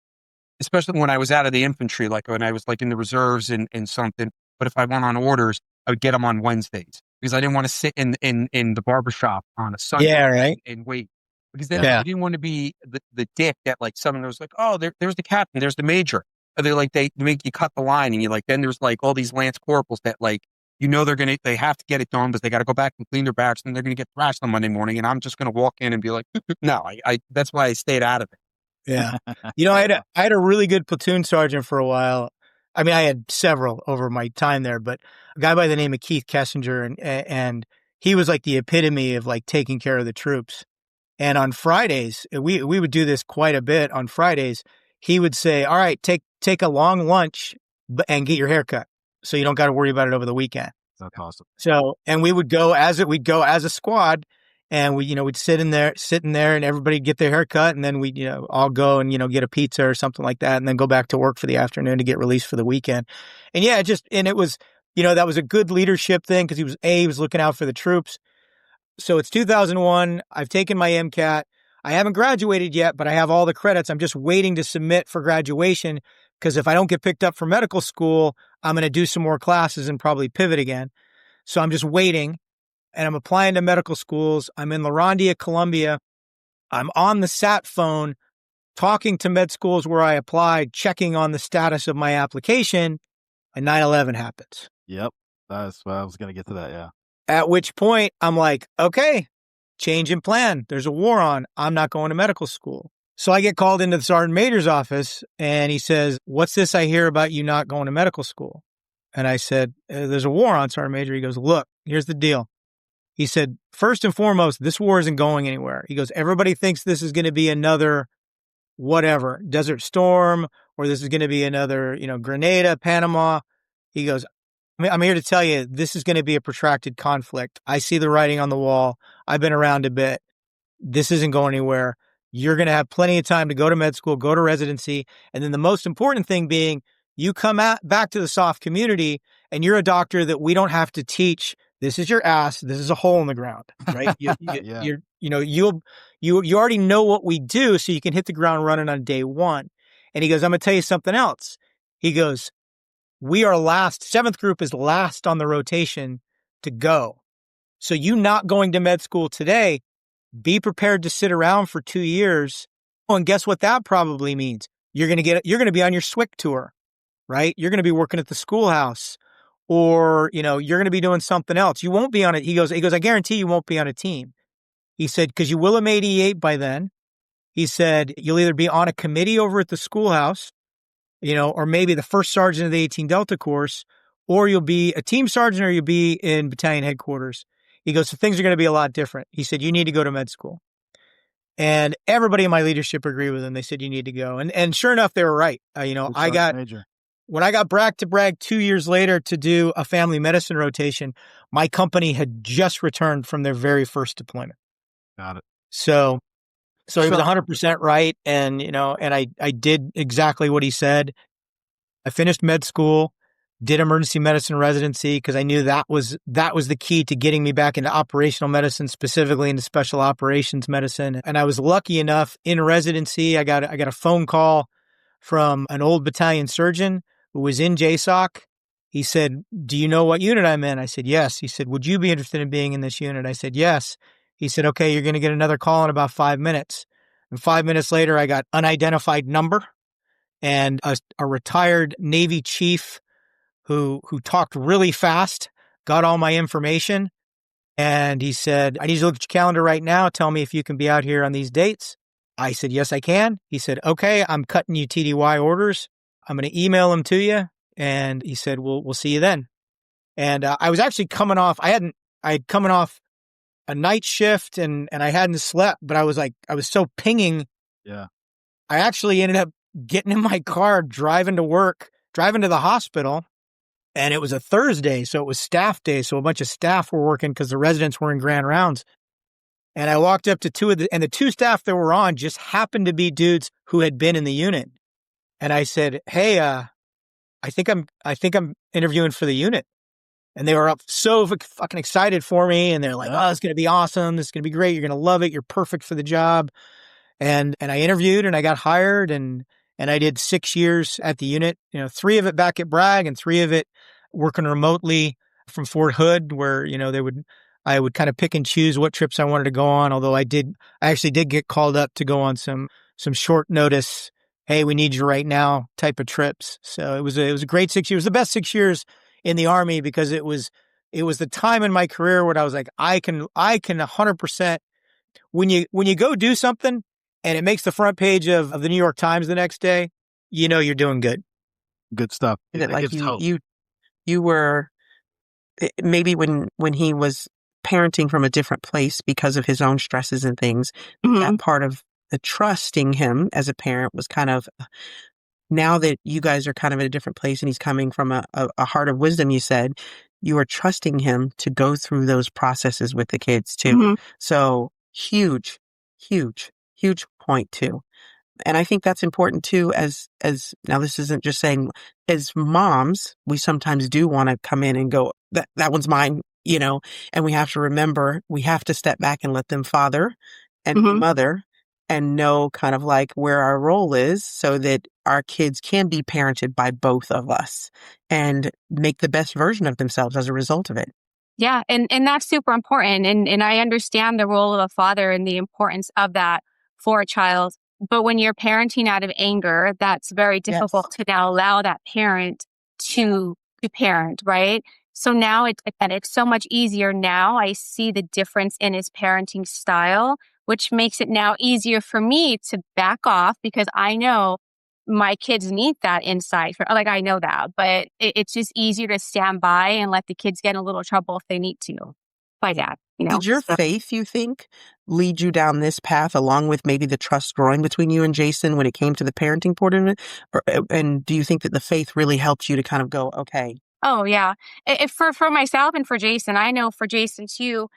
especially when I was out of the infantry, like when I was like in the reserves and something. But if I went on orders, I would get them on Wednesdays because I didn't want to sit in the barbershop on a Sunday. Yeah, right. And wait. Because then I didn't want to be the dick that like someone was like, oh, there's the captain, there's the major. Or they're like, they make you cut the line and you're like, then there's like all these lance corporals that like, they have to get it done, but they got to go back and clean their backs and they're going to get thrashed on Monday morning. And I'm just going to walk in and be like, no, I that's why I stayed out of it. Yeah. I had a really good platoon sergeant for a while. I mean, I had several over my time there, but a guy by the name of Keith Kessinger, and he was like the epitome of like taking care of the troops. And on Fridays, we would do this quite a bit. On Fridays, he would say, all right, take a long lunch and get your hair cut so you don't got to worry about it over the weekend. That's awesome. So, and we'd go as a squad, and we'd sit in there and everybody get their hair cut, and then we'd, all go and, get a pizza or something like that, and then go back to work for the afternoon to get released for the weekend. And yeah, it was, that was a good leadership thing because he was looking out for the troops. So it's 2001. I've taken my MCAT. I haven't graduated yet, but I have all the credits. I'm just waiting to submit for graduation because if I don't get picked up for medical school, I'm going to do some more classes and probably pivot again. So I'm just waiting, and I'm applying to medical schools. I'm in LaRondia, Columbia. I'm on the sat phone talking to med schools where I applied, checking on the status of my application, and 9/11 happens. Yep. That's what I was going to get to that. Yeah. At which point I'm like, okay, change in plan. There's a war on. I'm not going to medical school. So I get called into the sergeant major's office and he says, what's this I hear about you not going to medical school? And I said, there's a war on, Sergeant Major. He goes, look, here's the deal. He said, first and foremost, this war isn't going anywhere. He goes, everybody thinks this is going to be another whatever, Desert Storm, or this is going to be another, Grenada, Panama. He goes, I'm here to tell you, this is going to be a protracted conflict. I see the writing on the wall. I've been around a bit. This isn't going anywhere. You're going to have plenty of time to go to med school, go to residency. And then the most important thing being, you come back to the soft community and you're a doctor that we don't have to teach. This is your ass. This is a hole in the ground, right? You already know what we do, so you can hit the ground running on day one. And he goes, I'm going to tell you something else. He goes, we are last, 7th group is last on the rotation to go. So you not going to med school today, be prepared to sit around for 2 years. Oh, and guess what that probably means? You're going to be on your SWIC tour, right? You're going to be working at the schoolhouse, or, you're going to be doing something else. You won't be on it. He goes, I guarantee you won't be on a team. He said, because you will have made E8 by then. He said, you'll either be on a committee over at the schoolhouse, or maybe the first sergeant of the 18 Delta course, or you'll be a team sergeant, or you'll be in battalion headquarters. He goes, so things are going to be a lot different. He said, you need to go to med school. And everybody in my leadership agreed with him. They said, you need to go. And sure enough, they were right. When I got back to Bragg 2 years later to do a family medicine rotation, my company had just returned from their very first deployment. Got it. So he was 100% right. And, I did exactly what he said. I finished med school, did emergency medicine residency because I knew that was the key to getting me back into operational medicine, specifically into special operations medicine. And I was lucky enough in residency. I got a phone call from an old battalion surgeon who was in JSOC. He said, do you know what unit I'm in? I said, yes. He said, would you be interested in being in this unit? I said, yes. He said, okay, you're going to get another call in about 5 minutes. And 5 minutes later, I got unidentified number and a retired Navy chief who talked really fast, got all my information. And he said, I need you to look at your calendar right now. Tell me if you can be out here on these dates. I said, yes, I can. He said, okay, I'm cutting you TDY orders. I'm going to email them to you. And he said, we'll see you then. And I was actually coming off, I had coming off a night shift and I hadn't slept, but I was so pinging. Yeah. I actually ended up getting in my car, driving to work, driving to the hospital. And it was a Thursday, so it was staff day. So a bunch of staff were working because the residents were in grand rounds. And I walked up to the two staff that were on just happened to be dudes who had been in the unit. And I said, hey, I think I'm interviewing for the unit. And they were up so fucking excited for me. And they're like, oh, it's going to be awesome. This is going to be great. You're going to love it. You're perfect for the job. And I interviewed and I got hired and I did 6 years at the unit, 3 of it back at Bragg and 3 of it working remotely from Fort Hood where, I would kind of pick and choose what trips I wanted to go on. Although I actually did get called up to go on some short notice. Hey, we need you right now type of trips. So it was a great 6 years, the best 6 years in the Army because it was the time in my career where I was like, I can 100% when you go do something and it makes the front page of the New York Times the next day, you're doing good. Good stuff. That like you were maybe when he was parenting from a different place because of his own stresses and things, that part of the trusting him as a parent was kind of, now that you guys are kind of in a different place and he's coming from a heart of wisdom, you said, you are trusting him to go through those processes with the kids too. So huge point too. And I think that's important too, as now this isn't just saying, as moms, we sometimes do want to come in and go, that one's mine, and we have to remember, we have to step back and let them father and mother and know kind of like where our role is so that our kids can be parented by both of us and make the best version of themselves as a result of it. Yeah. And that's super important. And I understand the role of a father and the importance of that for a child. But when you're parenting out of anger, that's very difficult to now allow that parent to parent, right? So now it's so much easier now. I see the difference in his parenting style, which makes it now easier for me to back off because I know my kids need that insight. I know that, but it's just easier to stand by and let the kids get in a little trouble if they need to by that. Did your faith, you think, lead you down this path along with maybe the trust growing between you and Jason when it came to the parenting part of it? And do you think that the faith really helped you to kind of go, okay? Oh, yeah. For myself and for Jason, I know for Jason too,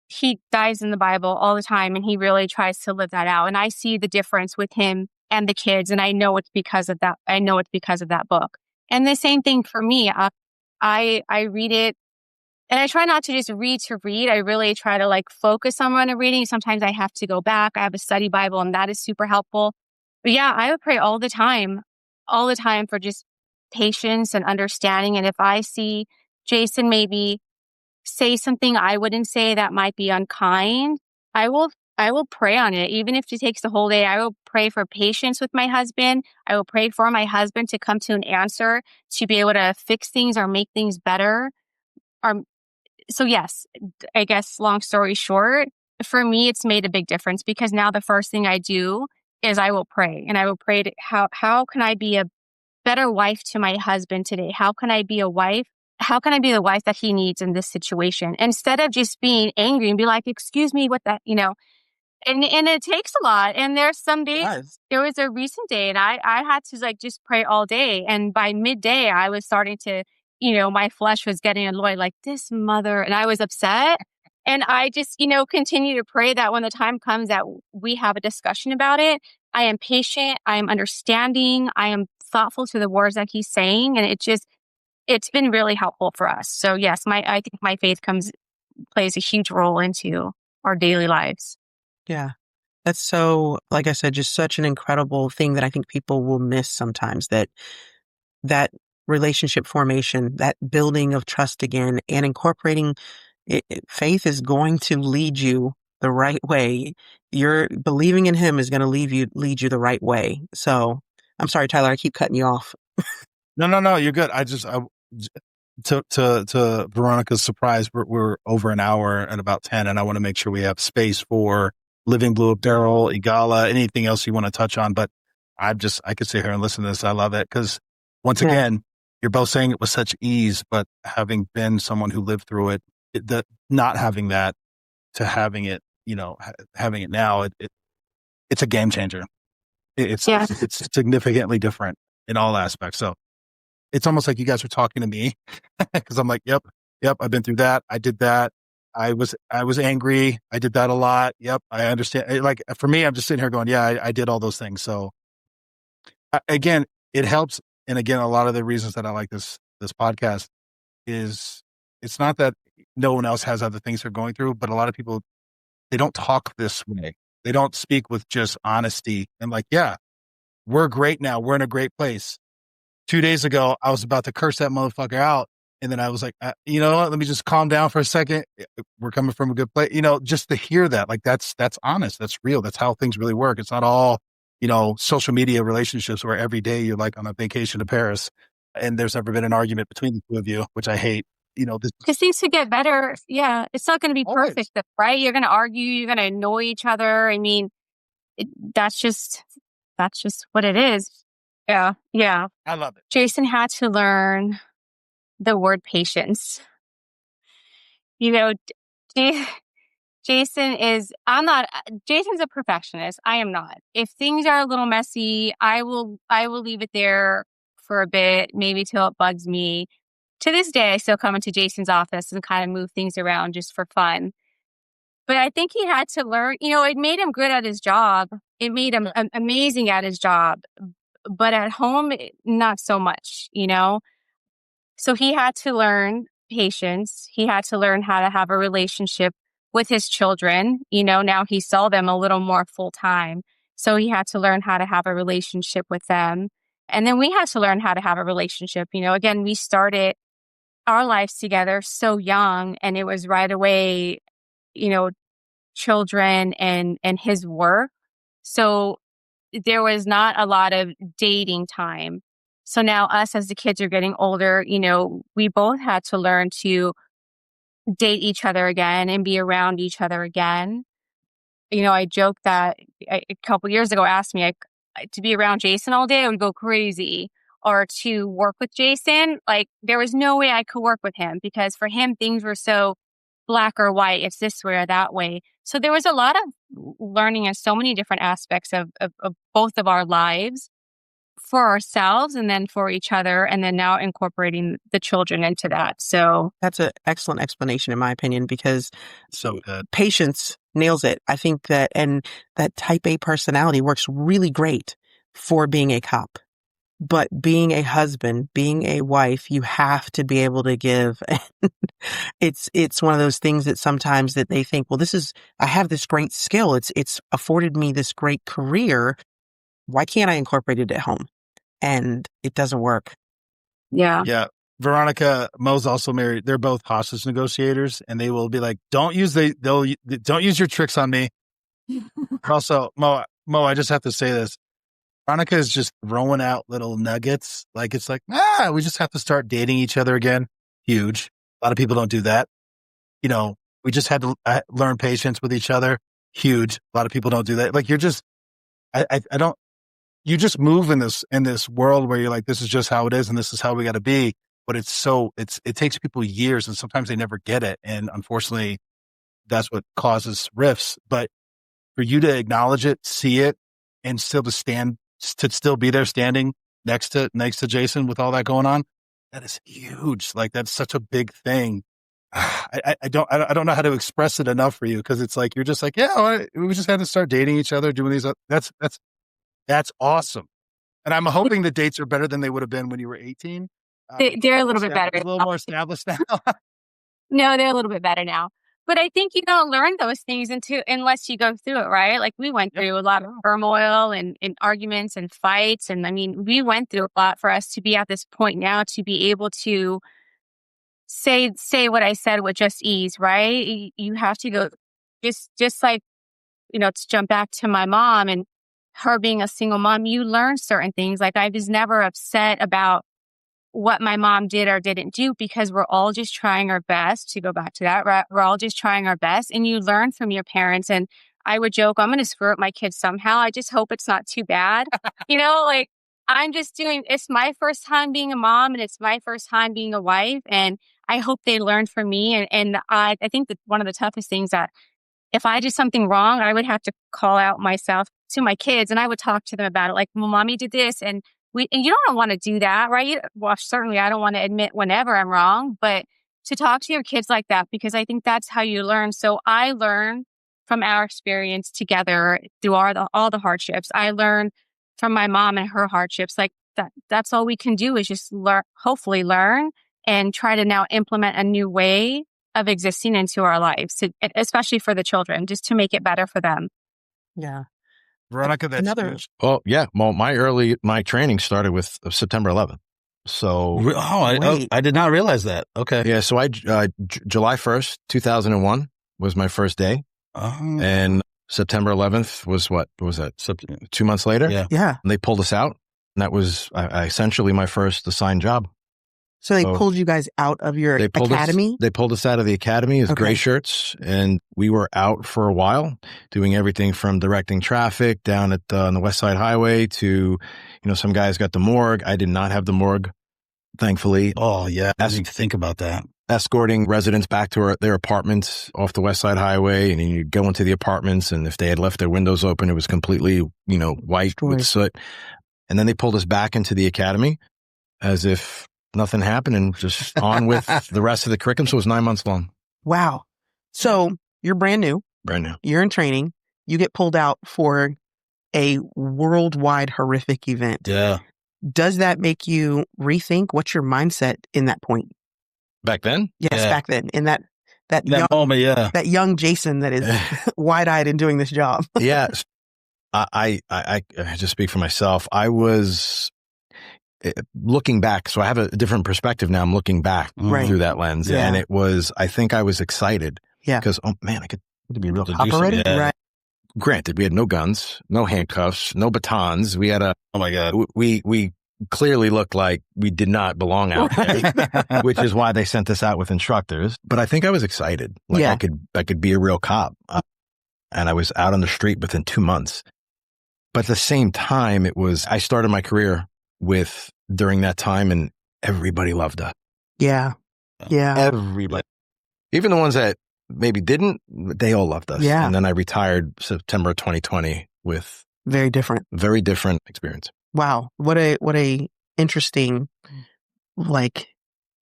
he dives in the Bible all the time and he really tries to live that out. And I see the difference with him and the kids. And I know it's because of that. I know it's because of that book. And the same thing for me. I read it. And I try not to just read to read. I really try to focus on what I'm reading. Sometimes I have to go back. I have a study Bible and that is super helpful. But yeah, I would pray all the time for just patience and understanding. And if I see Jason maybe say something I wouldn't say that might be unkind, I will pray on it. Even if it takes the whole day, I will pray for patience with my husband. I will pray for my husband to come to an answer, to be able to fix things or make things better. So yes, I guess long story short, for me, it's made a big difference because now the first thing I do is I will pray and I will pray to how can I be a better wife to my husband today? How can I be a wife? How can I be the wife that he needs in this situation? Instead of just being angry and be like, excuse me, what that, And it takes a lot. And there's some days, Yes. there was a recent day and I had to like just pray all day. And by midday, I was starting to, my flesh was getting annoyed, like this mother, and I was upset. And I just, continue to pray that when the time comes that we have a discussion about it, I am patient, I am understanding, I am thoughtful to the words that he's saying. And it's been really helpful for us. So yes, I think my faith plays a huge role into our daily lives. Yeah. That's so, like I said, just such an incredible thing that I think people will miss sometimes, that relationship formation, that building of trust again, and incorporating faith is going to lead you the right way. Your believing in him is going to lead you the right way. So I'm sorry, Tyler, I keep cutting you off. No, you're good. To Veronica's surprise, we're over an hour and about 10, and I want to make sure we have space for Living Blue Apparel, Igala, anything else you want to touch on. But I could sit here and listen to this. I love it because once again, you're both saying it with such ease, but having been someone who lived through it, not having that to having it, having it now, it's a game changer. It's significantly different in all aspects. So it's almost like you guys are talking to me because I'm like, yep, I've been through that. I did that. I was angry. I did that a lot. Yep. I understand. Like for me, I'm just sitting here going, yeah, I did all those things. So again, it helps. And again, a lot of the reasons that I like this podcast is it's not that no one else has other things they're going through, but a lot of people, they don't talk this way. They don't speak with just honesty and like, yeah, we're great now. We're in a great place. 2 days ago, I was about to curse that motherfucker out. And then I was like, you know what? Let me just calm down for a second. We're coming from a good place. Just to hear that, like that's honest. That's real. That's how things really work. It's not all, social media relationships where every day you're like on a vacation to Paris and there's never been an argument between the two of you, which I hate. Because things could get better. Yeah. It's not going to be perfect, right? You're going to argue. You're going to annoy each other. I mean, that's just what it is. Yeah. Yeah. I love it. Jason had to learn the word patience. Jason's a perfectionist. I am not. If things are a little messy, I will leave it there for a bit, maybe till it bugs me. To this day, I still come into Jason's office and kind of move things around just for fun. But I think he had to learn, it made him good at his job. It made him amazing at his job. But at home, not so much, So he had to learn patience. He had to learn how to have a relationship with his children. Now he saw them a little more full time. So he had to learn how to have a relationship with them. And then we had to learn how to have a relationship. Again, we started our lives together so young, and it was right away, children and his work. So there was not a lot of dating time. So now us as the kids are getting older, we both had to learn to date each other again and be around each other again. I joked that a couple years ago asked me to be around Jason all day, I would go crazy. Or to work with Jason, like there was no way I could work with him because for him, things were so black or white. It's this way or that way. So there was a lot of learning in so many different aspects of both of our lives for ourselves and then for each other. And then now incorporating the children into that. So that's an excellent explanation in my opinion, because so good. Patience nails it. I think that type A personality works really great for being a cop. But being a husband, being a wife, you have to be able to give. It's one of those things that sometimes that they think, well, I have this great skill. It's afforded me this great career. Why can't I incorporate it at home? And it doesn't work. Yeah. Yeah. Veronica, Mo's also married. They're both hostage negotiators, and they will be like, don't use your tricks on me. Also, Mo, I just have to say this. Veronica is just throwing out little nuggets. Like, it's like, we just have to start dating each other again. Huge. A lot of people don't do that. We just had to learn patience with each other. Huge. A lot of people don't do that. Like, you're just, you just move in this world where you're like, this is just how it is. And this is how we got to be. But it takes people years and sometimes they never get it. And unfortunately, that's what causes rifts. But for you to acknowledge it, see it, and still to still be there standing next to Jason with all that going on, that is huge. Like, that's such a big thing. I don't know how to express it enough for you, because it's like, you're just like, yeah, we just had to start dating each other, doing these. That's awesome. And I'm hoping the dates are better than they would have been when you were 18. They're a little bit better. A little more established now. No, they're a little bit better now. But I think you don't learn those things unless you go through it, right? Like, we went through a lot of turmoil and arguments and fights. And I mean, we went through a lot for us to be at this point now, to be able to say what I said with just ease, right? You have to go just like, to jump back to my mom and her being a single mom, you learn certain things. Like, I was never upset about what my mom did or didn't do, because we're all just trying our best, to go back to that, right? We're all just trying our best, and you learn from your parents. And I would joke, I'm going to screw up my kids somehow. I just hope it's not too bad. Like, it's my first time being a mom, and it's my first time being a wife. And I hope they learn from me. And I think that one of the toughest things, that if I did something wrong, I would have to call out myself to my kids, and I would talk to them about it. Like, well, mommy did this, and you don't want to do that, right? Well, certainly I don't want to admit whenever I'm wrong, but to talk to your kids like that, because I think that's how you learn. So I learn from our experience together through all the hardships. I learned from my mom and her hardships. Like, that's all we can do, is just hopefully learn and try to now implement a new way of existing into our lives, especially for the children, just to make it better for them. Yeah. Veronica, that's huge. Oh, yeah. Well, my training started with September 11th. So, I did not realize that. Okay. Yeah. So July 1st, 2001 was my first day. And September 11th was what was that? 2 months later? Yeah. Yeah. And they pulled us out. And that was essentially my first assigned job. So they pulled you guys out of your academy? They pulled us out of the academy as gray shirts, and we were out for a while doing everything from directing traffic down on the West Side Highway to, some guys got the morgue. I did not have the morgue, thankfully. Oh, yeah. I didn't think about that. Escorting residents back to their apartments off the West Side Highway, and you go into the apartments, and if they had left their windows open, it was completely, white with soot. And then they pulled us back into the academy as if nothing happened, and just on with the rest of the curriculum. So it was 9 months long. Wow. So you're brand new. You're in training. You get pulled out for a worldwide horrific event. Yeah. Does that make you rethink what's your mindset in that point? Back then? Yes, back then. In that young moment, yeah. That young Jason that is wide-eyed and doing this job. Yes. I just speak for myself. I was looking back, so I have a different perspective now. I'm looking back through that lens, and I think I was excited. Yeah, because I could be a real cop already. Yeah. Right. Granted, we had no guns, no handcuffs, no batons. We had we clearly looked like we did not belong out there, which is why they sent us out with instructors. But I think I was excited, like I could be a real cop, and I was out on the street within 2 months. But at the same time, I started my career during that time, and everybody loved us. Yeah. Yeah. Everybody. Even the ones that maybe didn't, they all loved us. Yeah. And then I retired September 2020 with very different experience. Wow. What a interesting,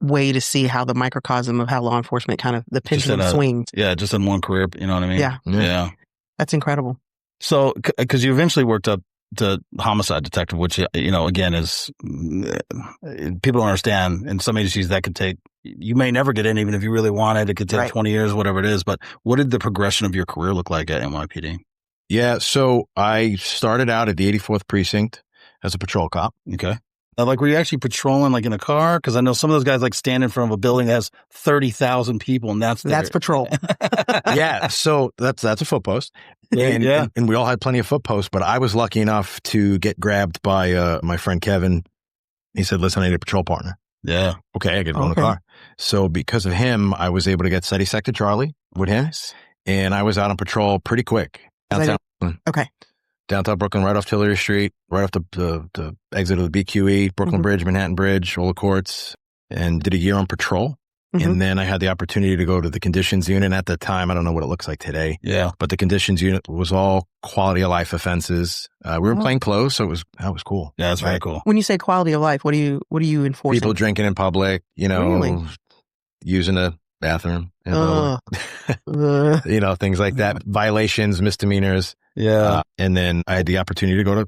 way to see how the microcosm of how law enforcement kind of the pendulum swings. Yeah. Just in one career. You know what I mean? Yeah. That's incredible. So, because you eventually worked up to homicide detective, which, again, is people don't understand. In some agencies, that could take, you may never get in, even if you really wanted. It could take 20 years, whatever it is. But what did the progression of your career look like at NYPD? Yeah. So I started out at the 84th precinct as a patrol cop. Okay. Were you actually patrolling in a car? Because I know some of those guys stand in front of a building that has 30,000 people, and that's patrol. Yeah. So that's a foot post. And we all had plenty of foot posts, but I was lucky enough to get grabbed by my friend Kevin. He said, "Listen, I need a patrol partner." Yeah. Okay, I get on the car. So because of him, I was able to get Steady Sector Charlie with him, and I was out on patrol pretty quick. Downtown Brooklyn, right off Tillery Street, right off the exit of the BQE, Brooklyn Bridge, Manhattan Bridge, all the courts, and did a year on patrol. And then I had the opportunity to go to the conditions unit. At the time, I don't know what it looks like today. Yeah. But the conditions unit was all quality of life offenses. We were playing close, so that was cool. Yeah, that's very cool. When you say quality of life, what are you enforcing? People drinking in public, Really? using a bathroom in public. Things like that. Violations, misdemeanors. Yeah. And then I had the opportunity to go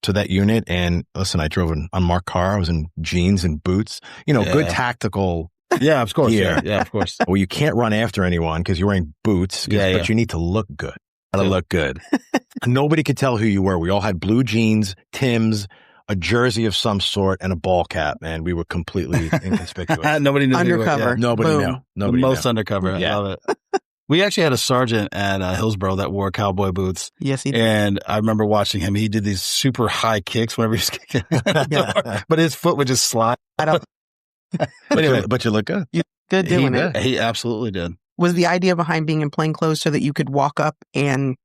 to that unit. And listen, I drove an unmarked car. I was in jeans and boots, good tactical. Yeah, of course. gear. Yeah, of course. Well, you can't run after anyone because you're wearing boots, but you need to look good. Gotta look good. Nobody could tell who you were. We all had blue jeans, Timbs, a jersey of some sort, and a ball cap, and we were completely inconspicuous. Nobody knew. Undercover. Nobody Boom. knew. Nobody The most knew. undercover. Yeah. I love it. We actually had a sergeant at Hillsborough that wore cowboy boots. Yes, he did. And I remember watching him. He did these super high kicks whenever he was kicking. But his foot would just slide. But you look good. Good doing it. He absolutely did. Was the idea behind being in plain clothes so that you could walk up and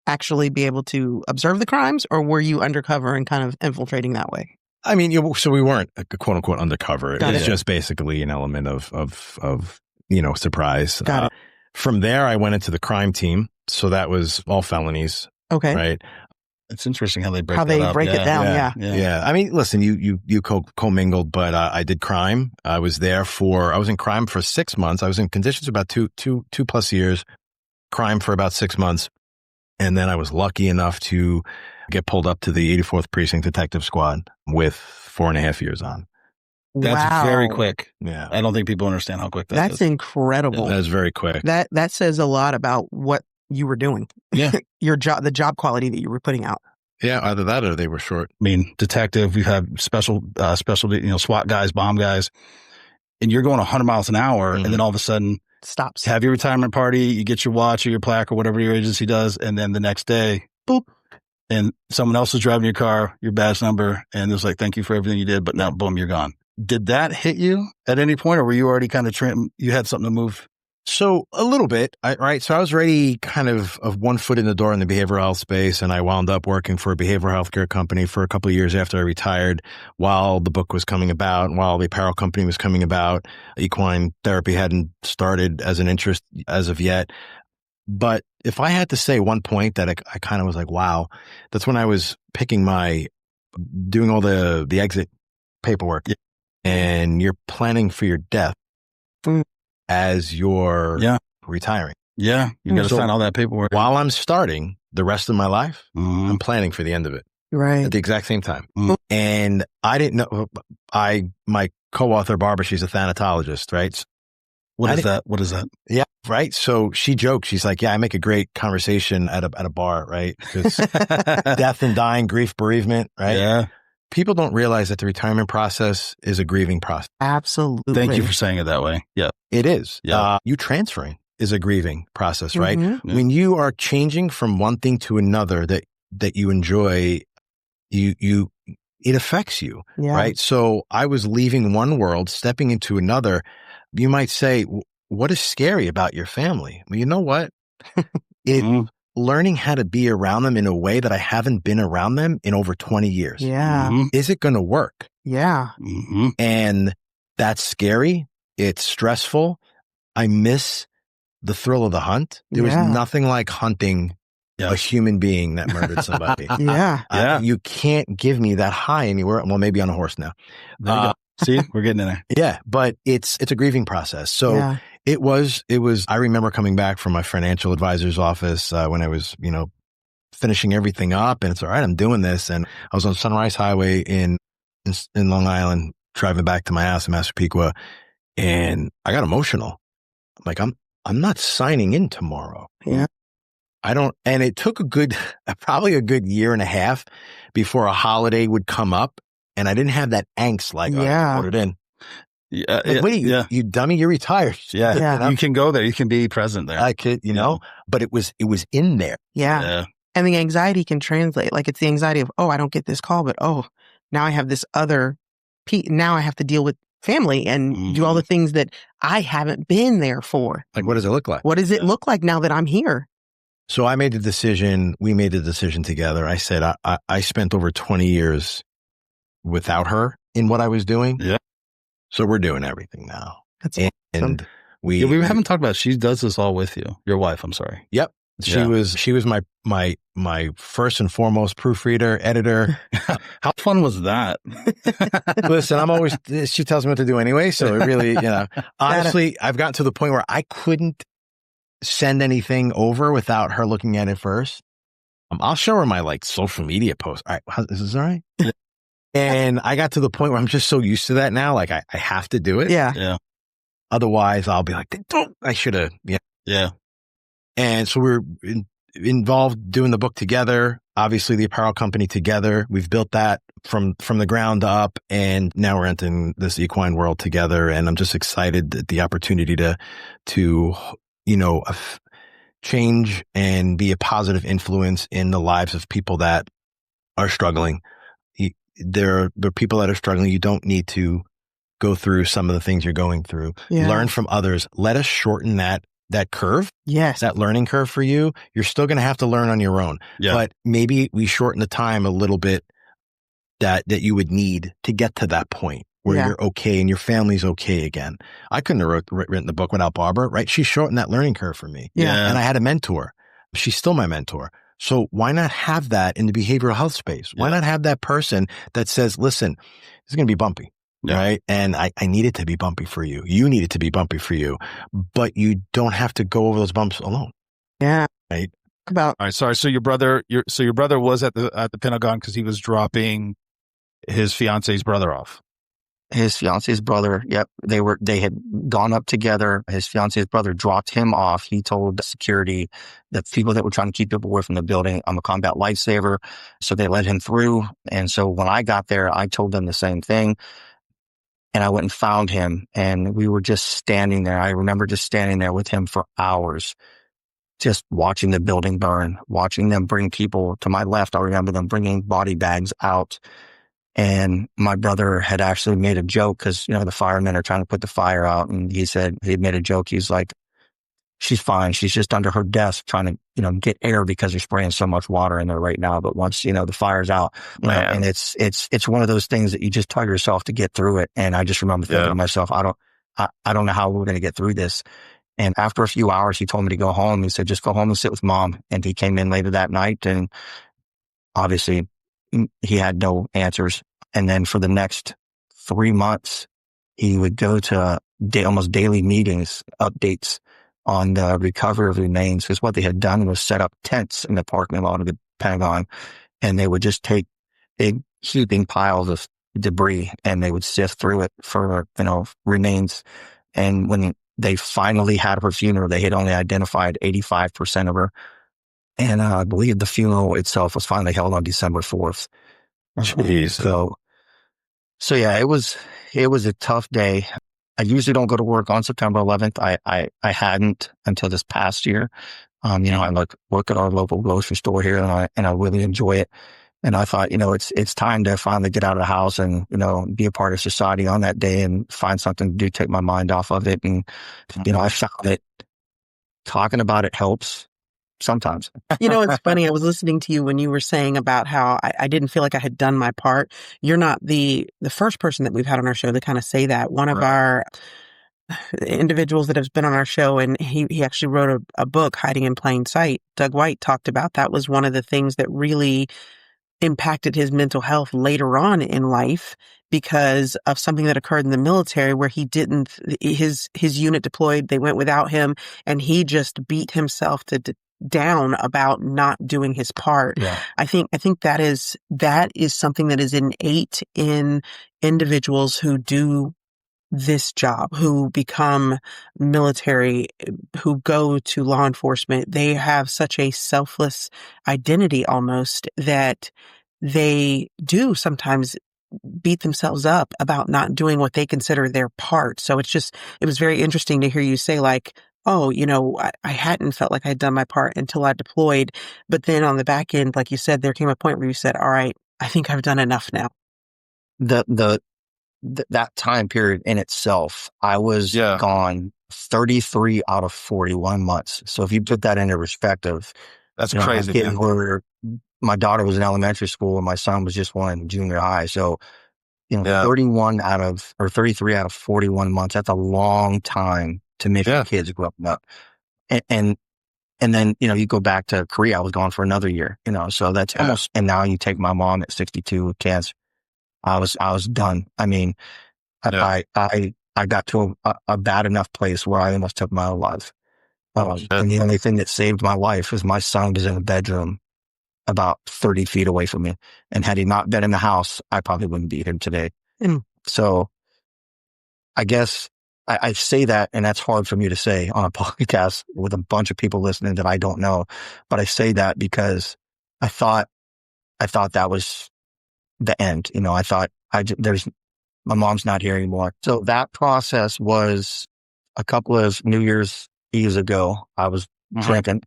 actually be able to observe the crimes, or were you undercover and kind of infiltrating that way? I mean, so we weren't quote unquote undercover. It was it. just basically an element of surprise. Got it. From there, I went into the crime team. So that was all felonies, Okay. right? It's interesting how they break How that they up. break it down, yeah. Yeah. I mean, listen, you commingled, but I did crime. I was in crime for 6 months. I was in conditions about two plus years, crime for about 6 months. And then I was lucky enough to get pulled up to the 84th Precinct Detective Squad with 4.5 years on. That's very quick. Yeah. I don't think people understand how quick That's is. incredible. That was very quick. That says a lot about what you were doing. Yeah. The job quality that you were putting out. Yeah, either that or they were short. I mean, detective, we have specialty, SWAT guys, bomb guys, and you're going 100 miles an hour, and then all of a sudden Stops. have your retirement party, you get your watch or your plaque or whatever your agency does, and then the next day, boop, and someone else is driving your car, your badge number, and it's like, thank you for everything you did, but now, boom, you're gone. Did that hit you at any point, or were you already kind of you had something to move? So a little bit, right? So I was already kind of one foot in the door in the behavioral health space, and I wound up working for a behavioral health care company for a couple of years after I retired, while the book was coming about, while the apparel company was coming about. Equine therapy hadn't started as an interest as of yet. But if I had to say one point that I kind of was like, wow, that's when I was doing all the exit paperwork, and you're planning for your death as you're retiring. Yeah, you got to sign all that paperwork. While I'm starting the rest of my life, I'm planning for the end of it. Right. At the exact same time. And I didn't know, my co-author, Barbara, she's a thanatologist, right? What is that? Yeah, right. So she joked, she's like, yeah, I make a great conversation at a bar, right? Because death and dying, grief, bereavement, right? Yeah. People don't realize that the retirement process is a grieving process. Absolutely. Thank you for saying it that way. Yeah. It is. Yeah. You transferring is a grieving process, right? Mm-hmm. When you are changing from one thing to another that you enjoy, it affects you, right? So I was leaving one world, stepping into another. You might say, what is scary about your family? Well, you know what? Learning how to be around them in a way that I haven't been around them in over 20 years. Yeah. Is it going to work? Yeah. And that's scary. It's stressful. I miss the thrill of the hunt. There was nothing like hunting a human being that murdered somebody. You can't give me that high anywhere. Well, maybe on a horse now. There you go. See, we're getting in there. Yeah, but it's a grieving process. So it was, I remember coming back from my financial advisor's office when I was, finishing everything up, and it's all right, I'm doing this. And I was on Sunrise Highway in Long Island, driving back to my house in Massapequa, and I got emotional. Like, I'm not signing in tomorrow. Yeah. I don't, and it took probably a good year and a half before a holiday would come up, and I didn't have that angst like, I put it in. Wait, you dummy, you're retired. Yeah. You can go there. You can be present there. I could, but it was in there. Yeah. And the anxiety can translate. Like, it's the anxiety of, I don't get this call, but now I have this other, now I have to deal with family and do all the things that I haven't been there for. Like, what does it look like? What does it look like now that I'm here? So we made the decision together. I said, I spent over 20 years without her in what I was doing. Yeah. So we're doing everything now. And we haven't talked about it. She does this all with you. Your wife, I'm sorry. Yep. She was my first and foremost proofreader, editor. How fun was that? Listen, she tells me what to do anyway. So it really, honestly, I've gotten to the point where I couldn't send anything over without her looking at it first. I'll show her my social media post. All right. Is this all right? And I got to the point where I'm just so used to that now. Like I have to do it. Yeah. Otherwise I'll be like, I should have. Yeah. Yeah. And so we're involved doing the book together, obviously the apparel company together. We've built that from the ground up, and now we're entering this equine world together. And I'm just excited at the opportunity to change and be a positive influence in the lives of people that are struggling. There are people that are struggling. You don't need to go through some of the things you're going through. Yeah. Learn from others. Let us shorten that curve. Yes. That learning curve for you. You're still going to have to learn on your own. Yeah. But maybe we shorten the time a little bit that you would need to get to that point where you're okay and your family's okay again. I couldn't have written the book without Barbara, right? She shortened that learning curve for me. Yeah. And I had a mentor. She's still my mentor. So why not have that in the behavioral health space? Why not have that person that says, listen, it's going to be bumpy. Yeah. Right. And I need it to be bumpy for you. You need it to be bumpy for you, but you don't have to go over those bumps alone. Yeah. Right. All right. Sorry. So your brother was at the Pentagon because he was dropping his fiance's brother off. His fiance's brother. Yep. They had gone up together. His fiance's brother dropped him off. He told the security, the people that were trying to keep people away from the building, I'm a combat lifesaver. So they let him through. And so when I got there, I told them the same thing. And I went and found him, and we were just standing there. I remember just standing there with him for hours, just watching the building burn, watching them bring people to my left. I remember them bringing body bags out. And my brother had actually made a joke because, the firemen are trying to put the fire out. And he said, he made a joke. He's like, she's fine. She's just under her desk trying to, get air because they're spraying so much water in there right now. But once, the fire's out, and it's one of those things that you just tell yourself to get through it. And I just remember thinking to myself, I don't know how we're going to get through this. And after a few hours, he told me to go home. He said, just go home and sit with mom. And he came in later that night, and obviously he had no answers. And then for the next 3 months, he would go to almost daily meetings, updates on the recovery of remains, because what they had done was set up tents in the parking lot of the Pentagon, and they would just take big heaping piles of debris and they would sift through it for, remains. And when they finally had her funeral, they had only identified 85% of her. And I believe the funeral itself was finally held on December 4th. Jeez. So yeah, it was a tough day. I usually don't go to work on September 11th. I hadn't until this past year. I work at our local grocery store here, and I really enjoy it. And I thought, it's time to finally get out of the house and, be a part of society on that day and find something to do, take my mind off of it. And, I found that talking about it helps sometimes. It's funny. I was listening to you when you were saying about how I didn't feel like I had done my part. You're not the first person that we've had on our show to kind of say that. One of our individuals that has been on our show, and he actually wrote a book, Hiding in Plain Sight. Doug White talked about that was one of the things that really impacted his mental health later on in life because of something that occurred in the military where his unit deployed, they went without him, and he just beat himself down about not doing his part. Yeah. I think that is something that is innate in individuals who do this job, who become military, who go to law enforcement. They have such a selfless identity almost that they do sometimes beat themselves up about not doing what they consider their part. So it was very interesting to hear you say I hadn't felt like I'd done my part until I deployed. But then on the back end, like you said, there came a point where you said, all right, I think I've done enough now. That time period in itself, I was gone 33 out of 41 months. So if you put that into perspective, that's crazy. My daughter was in elementary school and my son was just one in junior high. So, 31 or 33 out of 41 months. That's a long time to miss your kids growing up. And then, you go back to Korea. I was gone for another year, so that's almost, and now you take my mom at 62 with cancer. I was done. I mean, I got to a bad enough place where I almost took my own life. And the only thing that saved my life is my son was in the bedroom about 30 feet away from me. And had he not been in the house, I probably wouldn't be here today. So I guess I say that, and that's hard for me to say on a podcast with a bunch of people listening that I don't know. But I say that because I thought that was the end. I thought my mom's not here anymore. So that process was a couple of New Year's Eves ago. I was drinking,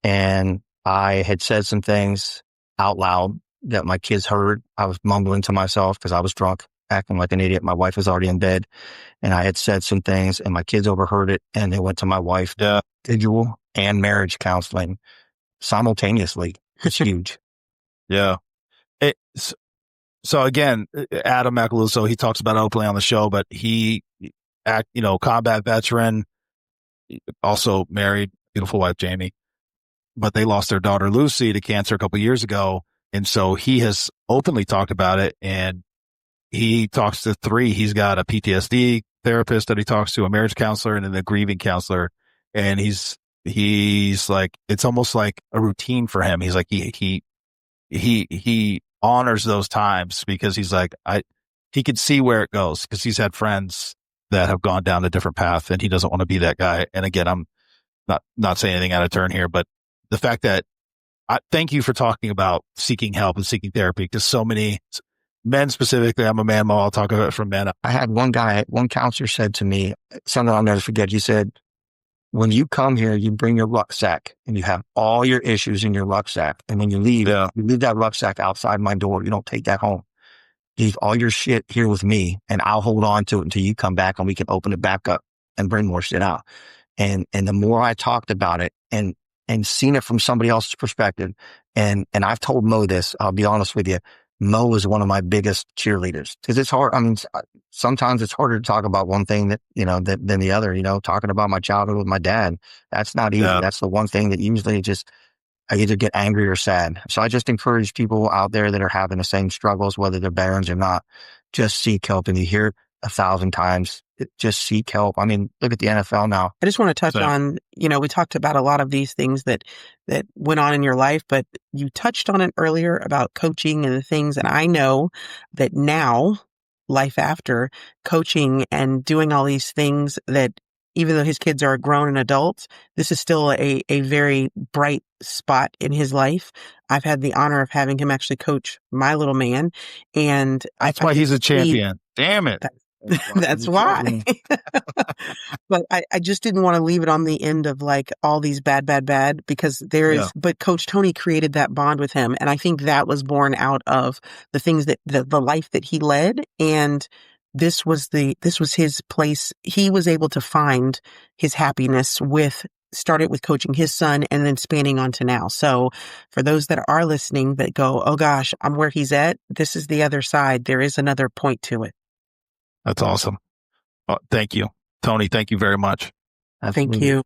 and I had said some things out loud that my kids heard. I was mumbling to myself because I was drunk, acting like an idiot. My wife was already in bed, and I had said some things, and my kids overheard it, and they went to my wife, individual and marriage counseling simultaneously. It's huge. Yeah. So again, Adam Macaluso, he talks about it openly on the show, but he, combat veteran, also married, beautiful wife, Jamie, but they lost their daughter, Lucy, to cancer a couple of years ago. And so he has openly talked about it, and he talks to three. He's got a PTSD therapist that he talks to, a marriage counselor, and then a grieving counselor. And he's like, it's almost like a routine for him. He's like, he honors those times because he's like, he could see where it goes because he's had friends that have gone down a different path, and he doesn't want to be that guy. And again, I'm not saying anything out of turn here, but the fact that thank you for talking about seeking help and seeking therapy, because so many men specifically, I'm a man, Mo, I'll talk about it from men. I had one counselor said to me something I'll never forget. He said, when you come here, you bring your rucksack and you have all your issues in your rucksack. And when you leave, you leave that rucksack outside my door. You don't take that home. Leave all your shit here with me, and I'll hold on to it until you come back and we can open it back up and bring more shit out. And the more I talked about it and seen it from somebody else's perspective, and I've told Mo this, I'll be honest with you, Mo is one of my biggest cheerleaders because it's hard. I mean, sometimes it's harder to talk about one thing than the other, talking about my childhood with my dad. That's not easy. Yeah. That's the one thing that usually I either get angry or sad. So I just encourage people out there that are having the same struggles, whether they're barons or not, just seek help. And you hear it 1,000 times, just seek help. I mean, look at the NFL now. I just want to touch on, we talked about a lot of these things that went on in your life, but you touched on it earlier about coaching and the things. And I know that now, life after coaching and doing all these things, that even though his kids are grown and adults, this is still a very bright spot in his life. I've had the honor of having him actually coach my little man. And that's why he's a champion. Damn it. That's why. But I just didn't want to leave it on the end of like all these bad, because but Coach Tony created that bond with him. And I think that was born out of the things that the life that he led. And this was his place. He was able to find his happiness started with coaching his son and then spanning on to now. So for those that are listening that go, oh gosh, I'm where he's at, this is the other side. There is another point to it. That's awesome. Thank you, Tony. Thank you very much. Thank you.